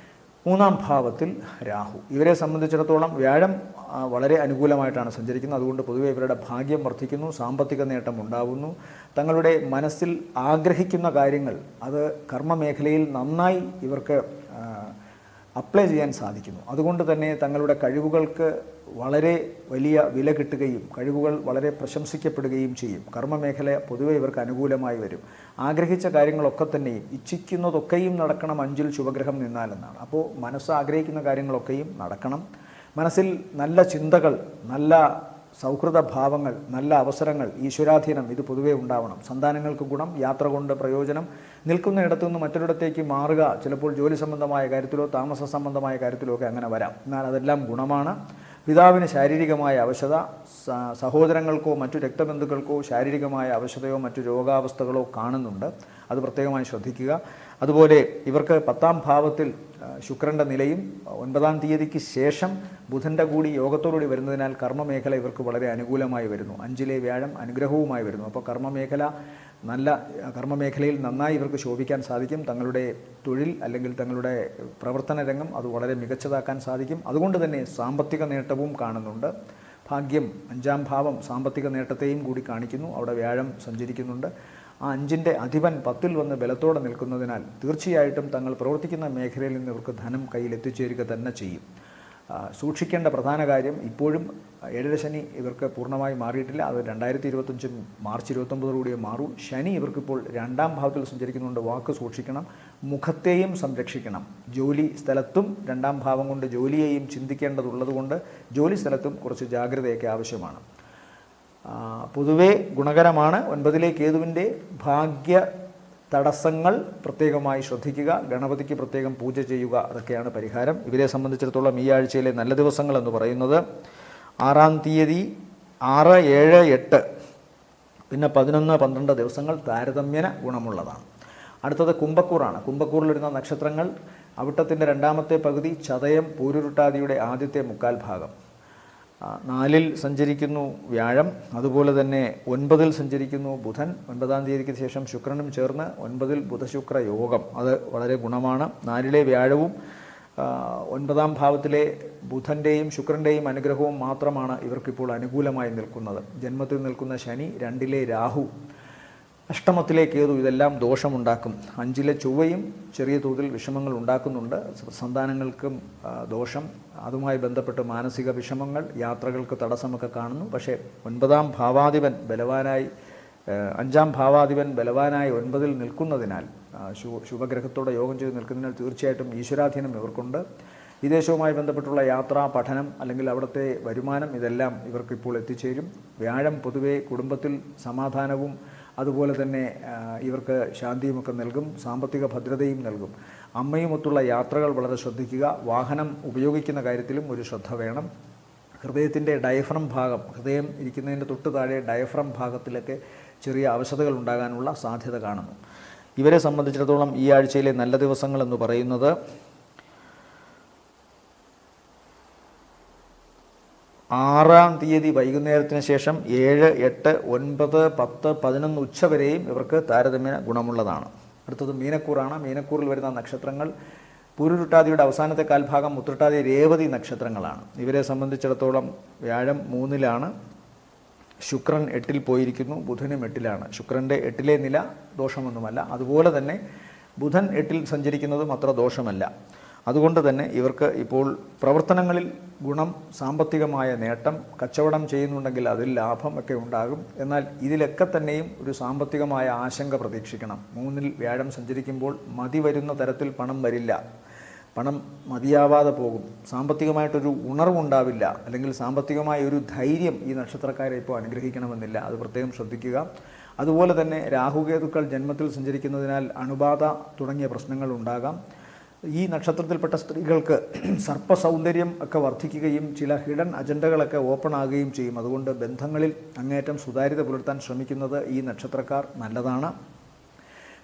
3-ാം ഭാവത്തിൽ രാഹു. ഇവരെ സംബന്ധിച്ചിടത്തോളം വ്യാഴം വളരെ അനുകൂലമായിട്ടാണ് സഞ്ചരിക്കുന്നത്. അതുകൊണ്ട് പൊതുവെ ഇവരുടെ ഭാഗ്യം വർദ്ധിക്കുന്നു, സാമ്പത്തിക നേട്ടം ഉണ്ടാകുന്നു. തങ്ങളുടെ മനസ്സിൽ ആഗ്രഹിക്കുന്ന കാര്യങ്ങൾ അത് കർമ്മമേഖലയിൽ നന്നായി ഇവർക്ക് അപ്ലൈ ചെയ്യാൻ സാധിക്കുന്നു. അതുകൊണ്ട് തന്നെ തങ്ങളുടെ കഴിവുകൾക്ക് വളരെ വലിയ വില കിട്ടുകയും കഴിവുകൾ വളരെ പ്രശംസിക്കപ്പെടുകയും ചെയ്യും. കർമ്മമേഖല പൊതുവെ ഇവർക്ക് അനുകൂലമായി വരും. ആഗ്രഹിച്ച കാര്യങ്ങളൊക്കെ തന്നെയും ഇച്ഛിക്കുന്നതൊക്കെയും നടക്കണം 5-ൽ ശുഭഗ്രഹം നിന്നാലെന്നാണ്. അപ്പോൾ മനസ്സ് ആഗ്രഹിക്കുന്ന കാര്യങ്ങളൊക്കെയും നടക്കണം. മനസ്സിൽ നല്ല ചിന്തകൾ, നല്ല സൗഹൃദ ഭാവങ്ങൾ, നല്ല അവസരങ്ങൾ, ഈശ്വരാധീനം ഇത് പൊതുവേ ഉണ്ടാവണം. സന്താനങ്ങൾക്ക് ഗുണം, യാത്ര കൊണ്ട് പ്രയോജനം, നിൽക്കുന്ന ഇടത്തു നിന്ന് മറ്റൊരിടത്തേക്ക് മാറുക, ചിലപ്പോൾ ജോലി സംബന്ധമായ കാര്യത്തിലോ താമസ സംബന്ധമായ കാര്യത്തിലോ ഒക്കെ അങ്ങനെ വരാം. എന്നാൽ അതെല്ലാം ഗുണമാണ്. പിതാവിന് ശാരീരികമായ അവശത, സഹോദരങ്ങൾക്കോ മറ്റു രക്തബന്ധുക്കൾക്കോ ശാരീരികമായ അവശതയോ മറ്റു രോഗാവസ്ഥകളോ കാണുന്നുണ്ട്. അത് പ്രത്യേകമായി ശ്രദ്ധിക്കുക. അതുപോലെ ഇവർക്ക് 10-ാം ഭാവത്തിൽ ശുക്രൻ്റെ നിലയും 9-ാം തീയതിക്ക് ശേഷം ബുധൻ്റെ കൂടി യോഗത്തോടുകൂടി വരുന്നതിനാൽ കർമ്മമേഖല ഇവർക്ക് വളരെ അനുകൂലമായി വരുന്നു. 5-ലെ വ്യാഴം അനുഗ്രഹവുമായി വരുന്നു. അപ്പോൾ കർമ്മമേഖലയിൽ നന്നായി ഇവർക്ക് ശോഭിക്കാൻ സാധിക്കും. തങ്ങളുടെ തൊഴിൽ അല്ലെങ്കിൽ തങ്ങളുടെ പ്രവർത്തന രംഗം അത് വളരെ മികച്ചതാക്കാൻ സാധിക്കും. അതുകൊണ്ട് തന്നെ സാമ്പത്തിക നേട്ടവും കാണുന്നുണ്ട്. ഭാഗ്യം 5-ാം ഭാവം സാമ്പത്തിക നേട്ടത്തെയും കൂടി കാണിക്കുന്നു. അവിടെ വ്യാഴം സഞ്ചരിക്കുന്നുണ്ട്. ആ 5-ൻ്റെ അധിപൻ 10-ൽ വന്ന് ബലത്തോടെ നിൽക്കുന്നതിനാൽ തീർച്ചയായിട്ടും തങ്ങൾ പ്രവർത്തിക്കുന്ന മേഖലയിൽ നിന്ന് ഇവർക്ക് ധനം കയ്യിൽ എത്തിച്ചേരുക തന്നെ ചെയ്യും. സൂക്ഷിക്കേണ്ട പ്രധാന കാര്യം, ഇപ്പോഴും 7-ര ശനി ഇവർക്ക് പൂർണ്ണമായി മാറിയിട്ടില്ല. അത് 2025 മാർച്ച് 29 മാറൂ. ശനി ഇവർക്കിപ്പോൾ 2-ാം ഭാവത്തിൽ സഞ്ചരിക്കുന്നുണ്ട്. വാക്ക് സൂക്ഷിക്കണം, മുഖത്തെയും സംരക്ഷിക്കണം. ജോലി സ്ഥലത്തും 2-ാം ഭാവം കൊണ്ട് ജോലിയെയും ചിന്തിക്കേണ്ടതുള്ളതുകൊണ്ട് ജോലി സ്ഥലത്തും കുറച്ച് ജാഗ്രതയൊക്കെ ആവശ്യമാണ്. പൊതുവേ ഗുണകരമാണ്. 9-ലെ കേതുവിൻ്റെ ഭാഗ്യ തടസ്സങ്ങൾ പ്രത്യേകമായി ശ്രദ്ധിക്കുക. ഗണപതിക്ക് പ്രത്യേകം പൂജ ചെയ്യുക. അതൊക്കെയാണ് പരിഹാരം. ഇവരെ സംബന്ധിച്ചിടത്തോളം ഈ ആഴ്ചയിലെ നല്ല ദിവസങ്ങൾ എന്ന് പറയുന്നത് 6-ാം തീയതി, 6, 7, 8, പിന്നെ 11, 12 ദിവസങ്ങൾ താരതമ്യേന ഗുണമുള്ളതാണ്. അടുത്തത് കുംഭക്കൂറാണ്. കുംഭക്കൂറിൽ വരുന്ന നക്ഷത്രങ്ങൾ അവിട്ടത്തിൻ്റെ 2-ാമത്തെ പകുതി, ചതയം, പൂരുരുട്ടാതിയുടെ ആദ്യത്തെ മുക്കാൽ ഭാഗം. 4-ൽ സഞ്ചരിക്കുന്നു വ്യാഴം. അതുപോലെ തന്നെ 9-ൽ സഞ്ചരിക്കുന്നു ബുധൻ. 9-ാം തീയതിക്ക് ശേഷം ശുക്രനും ചേർന്ന് 9-ൽ ബുധശുക്ര യോഗം. അത് വളരെ ഗുണമാണ്. 4-ലെ വ്യാഴവും 9-ാം ഭാവത്തിലെ ബുധൻ്റെയും ശുക്രൻ്റെയും അനുഗ്രഹവും മാത്രമാണ് ഇവർക്കിപ്പോൾ അനുകൂലമായി നിൽക്കുന്നത്. ജന്മത്തിൽ നിൽക്കുന്ന ശനി, 2-ലെ രാഹു, അഷ്ടമത്തിലെ കേതു ഇതെല്ലാം ദോഷമുണ്ടാക്കും. 5-ലെ ചൊവ്വയും ചെറിയ തോതിൽ വിഷമങ്ങൾ ഉണ്ടാക്കുന്നുണ്ട്. സന്താനങ്ങൾക്കും ദോഷം, അതുമായി ബന്ധപ്പെട്ട് മാനസിക വിഷമങ്ങൾ, യാത്രകൾക്ക് തടസ്സമൊക്കെ കാണുന്നു. പക്ഷേ 9-ാം ഭാവാധിപൻ ബലവാനായി 5-ാം ഭാവാധിപൻ ബലവാനായി 9-ൽ നിൽക്കുന്നതിനാൽ, ശുഭഗ്രഹത്തോടെ യോഗം ചെയ്ത് നിൽക്കുന്നതിനാൽ തീർച്ചയായിട്ടും ഈശ്വരാധീനം ഇവർക്കുണ്ട്. വിദേശവുമായി ബന്ധപ്പെട്ടുള്ള യാത്ര, പഠനം അല്ലെങ്കിൽ അവിടുത്തെ വരുമാനം ഇതെല്ലാം ഇവർക്കിപ്പോൾ എത്തിച്ചേരും. വ്യാഴം പൊതുവെ കുടുംബത്തിൽ സമാധാനവും അതുപോലെ തന്നെ ഇവർക്ക് ശാന്തിയുമൊക്കെ നൽകും, സാമ്പത്തിക ഭദ്രതയും നൽകും. അമ്മയുമൊത്തുള്ള യാത്രകൾ വളരെ ശ്രദ്ധിക്കുക. വാഹനം ഉപയോഗിക്കുന്ന കാര്യത്തിലും ഒരു ശ്രദ്ധ വേണം. ഹൃദയത്തിൻ്റെ ഡയഫ്രം ഭാഗം, ഹൃദയം ഇരിക്കുന്നതിൻ്റെ തൊട്ട് താഴെ ഡയഫ്രം ഭാഗത്തിലൊക്കെ ചെറിയ അവശതകൾ ഉണ്ടാകാനുള്ള സാധ്യത കാണുന്നു. ഇവരെ സംബന്ധിച്ചിടത്തോളം ഈ ആഴ്ചയിലെ നല്ല ദിവസങ്ങളെന്ന് പറയുന്നത് 6-ാം തീയതി വൈകുന്നേരത്തിന് ശേഷം 7, 8, 9, 10, 11 ഉച്ചവരെയും ഇവർക്ക് താരതമ്യേന ഗുണമുള്ളതാണ്. അടുത്തത് മീനക്കൂറാണ്. മീനക്കൂറിൽ വരുന്ന നക്ഷത്രങ്ങൾ പൂരുരുട്ടാതിയുടെ അവസാനത്തെ കാൽഭാഗം, ഉത്രട്ടാതി, രേവതി നക്ഷത്രങ്ങളാണ്. ഇവരെ സംബന്ധിച്ചിടത്തോളം വ്യാഴം 3-ലാണ്, ശുക്രൻ 8-ൽ പോയിരിക്കുന്നു, ബുധനും 8-ലാണ്. ശുക്രൻ്റെ 8-ലെ നില ദോഷമൊന്നുമല്ല. അതുപോലെ തന്നെ ബുധൻ 8-ൽ സഞ്ചരിക്കുന്നതും അത്ര ദോഷമല്ല. അതുകൊണ്ട് തന്നെ ഇവർക്ക് ഇപ്പോൾ പ്രവർത്തനങ്ങളിൽ ഗുണം, സാമ്പത്തികമായ നേട്ടം, കച്ചവടം ചെയ്യുന്നുണ്ടെങ്കിൽ അതിൽ ലാഭം ഒക്കെ ഉണ്ടാകും. എന്നാൽ ഇതിലൊക്കെ തന്നെയും ഒരു സാമ്പത്തികമായ ആശങ്ക പ്രതീക്ഷിക്കണം. 3-ൽ വ്യാഴം സഞ്ചരിക്കുമ്പോൾ മതി വരുന്ന തരത്തിൽ പണം വരില്ല, പണം മതിയാവാതെ പോകും, സാമ്പത്തികമായിട്ടൊരു ഉണർവുണ്ടാവില്ല, അല്ലെങ്കിൽ സാമ്പത്തികമായ ഒരു ധൈര്യം ഈ നക്ഷത്രക്കാരെ ഇപ്പോൾ അനുഗ്രഹിക്കണമെന്നില്ല. അത് പ്രത്യേകം ശ്രദ്ധിക്കുക. അതുപോലെ തന്നെ രാഹുകേതുക്കൾ ജന്മത്തിൽ സഞ്ചരിക്കുന്നതിനാൽ അണുബാധ തുടങ്ങിയ പ്രശ്നങ്ങൾ ഉണ്ടാകാം. ഈ നക്ഷത്രത്തിൽപ്പെട്ട സ്ത്രീകൾക്ക് സർപ്പസൗന്ദര്യം ഒക്കെ വർദ്ധിക്കുകയും ചില ഹിഡൻ അജണ്ടകളൊക്കെ ഓപ്പൺ ആകുകയും ചെയ്യും. അതുകൊണ്ട് ബന്ധങ്ങളിൽ അങ്ങേയറ്റം സുതാര്യത പുലർത്താൻ ശ്രമിക്കുന്നത് ഈ നക്ഷത്രക്കാർ നല്ലതാണ്.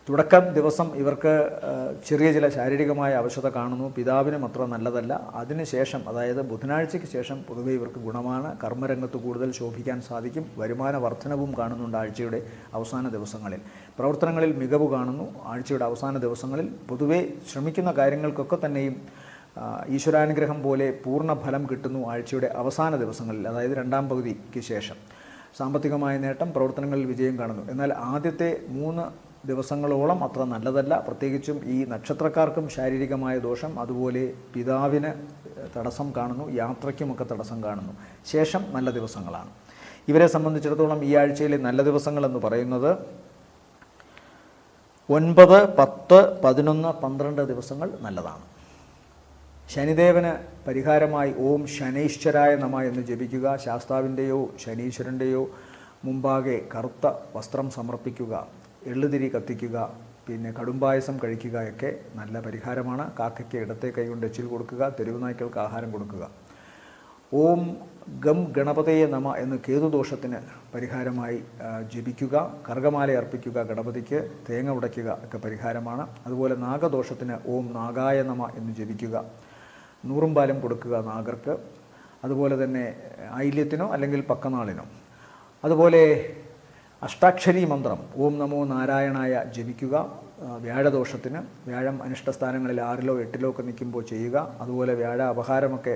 തുടക്കം ദിവസം ഇവർക്ക് ചെറിയ ചില ശാരീരികമായ അവശത കാണുന്നു. പിതാവിനും അത്ര നല്ലതല്ല. അതിനുശേഷം, അതായത് ബുധനാഴ്ചയ്ക്ക് ശേഷം പൊതുവെ ഇവർക്ക് ഗുണമാണ്. കർമ്മരംഗത്ത് കൂടുതൽ ശോഭിക്കാൻ സാധിക്കും. വരുമാന വർധനവും കാണുന്നുണ്ട് ആഴ്ചയുടെ അവസാന ദിവസങ്ങളിൽ. പ്രവർത്തനങ്ങളിൽ മികവ് കാണുന്നു. ആഴ്ചയുടെ അവസാന ദിവസങ്ങളിൽ പൊതുവെ ശ്രമിക്കുന്ന കാര്യങ്ങൾക്കൊക്കെ തന്നെയും ഈശ്വരാനുഗ്രഹം പോലെ പൂർണ്ണ ഫലം കിട്ടുന്നു ആഴ്ചയുടെ അവസാന ദിവസങ്ങളിൽ, അതായത് രണ്ടാം പകുതിക്ക് ശേഷം. സാമ്പത്തികമായ നേട്ടം, പ്രവർത്തനങ്ങളിൽ വിജയം കാണുന്നു. എന്നാൽ ആദ്യത്തെ 3 ദിവസങ്ങളോളം അത്ര നല്ലതല്ല. പ്രത്യേകിച്ചും ഈ നക്ഷത്രക്കാർക്കും ശാരീരികമായ ദോഷം, അതുപോലെ പിതാവിന് തടസ്സം കാണുന്നു, യാത്രയ്ക്കുമൊക്കെ തടസ്സം കാണുന്നു. ശേഷം നല്ല ദിവസങ്ങളാണ്. ഇവരെ സംബന്ധിച്ചിടത്തോളം ഈ ആഴ്ചയിലെ നല്ല ദിവസങ്ങളെന്ന് പറയുന്നത് 9, 10, 11, 12 ദിവസങ്ങൾ നല്ലതാണ്. ശനിദേവന് പരിഹാരമായി ഓം ശനൈശ്വരായ നമ എന്ന് ജപിക്കുക. ശാസ്താവിൻ്റെയോ ശനീശ്വരൻ്റെയോ മുമ്പാകെ കറുത്ത വസ്ത്രം സമർപ്പിക്കുക, എള്ളുതിരി കത്തിക്കുക, പിന്നെ കടുംപായസം കഴിക്കുകയൊക്കെ നല്ല പരിഹാരമാണ്. കാക്കയ്ക്ക് ഇടത്തെ കൈകൊണ്ട് എച്ചിൽ കൊടുക്കുക, തെരുവ് നായ്ക്കൾക്ക് ആഹാരം കൊടുക്കുക. ഓം ഗം ഗണപതയെ നമ എന്ന് കേതുദോഷത്തിന് പരിഹാരമായി ജപിക്കുക. കർഗമാല അർപ്പിക്കുക ഗണപതിക്ക്, തേങ്ങ ഉടയ്ക്കുക ഒക്കെ പരിഹാരമാണ്. അതുപോലെ നാഗദോഷത്തിന് ഓം നാഗായ നമ എന്ന് ജപിക്കുക. 100 പാലും കൊടുക്കുക നാഗർക്ക്. അതുപോലെ തന്നെ ഐല്യത്തിനോ അല്ലെങ്കിൽ പക്കനാളിനോ. അതുപോലെ അഷ്ടാക്ഷരി മന്ത്രം ഓം നമോ നാരായണായ ജപിക്കുക. വ്യാഴദോഷത്തിന് വ്യാഴം അനിഷ്ടസ്ഥാനങ്ങളിൽ 6ലോ 8ലോ ഒക്കെ നിൽക്കുമ്പോൾ ചെയ്യുക. അതുപോലെ വ്യാഴ അപഹാരമൊക്കെ,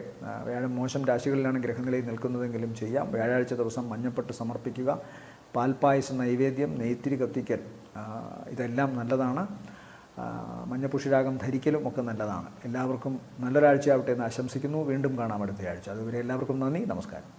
വ്യാഴം മോശം രാശികളിലാണ് ഗ്രഹങ്ങളിൽ നിൽക്കുന്നതെങ്കിലും ചെയ്യാം. വ്യാഴാഴ്ച ദിവസം മഞ്ഞപ്പെട്ട് സമർപ്പിക്കുക. പാൽപ്പായസ നൈവേദ്യം, നെയ്ത്തിരി കത്തിക്കൽ, ഇതെല്ലാം നല്ലതാണ്. മഞ്ഞപ്പുഷിരാഗം ധരിക്കലും ഒക്കെ നല്ലതാണ്. എല്ലാവർക്കും നല്ലൊരാഴ്ചയാവട്ടെ എന്ന് ആശംസിക്കുന്നു. വീണ്ടും കാണാം അടുത്തയാഴ്ച. അതുവരെ എല്ലാവർക്കും നന്ദി, നമസ്കാരം.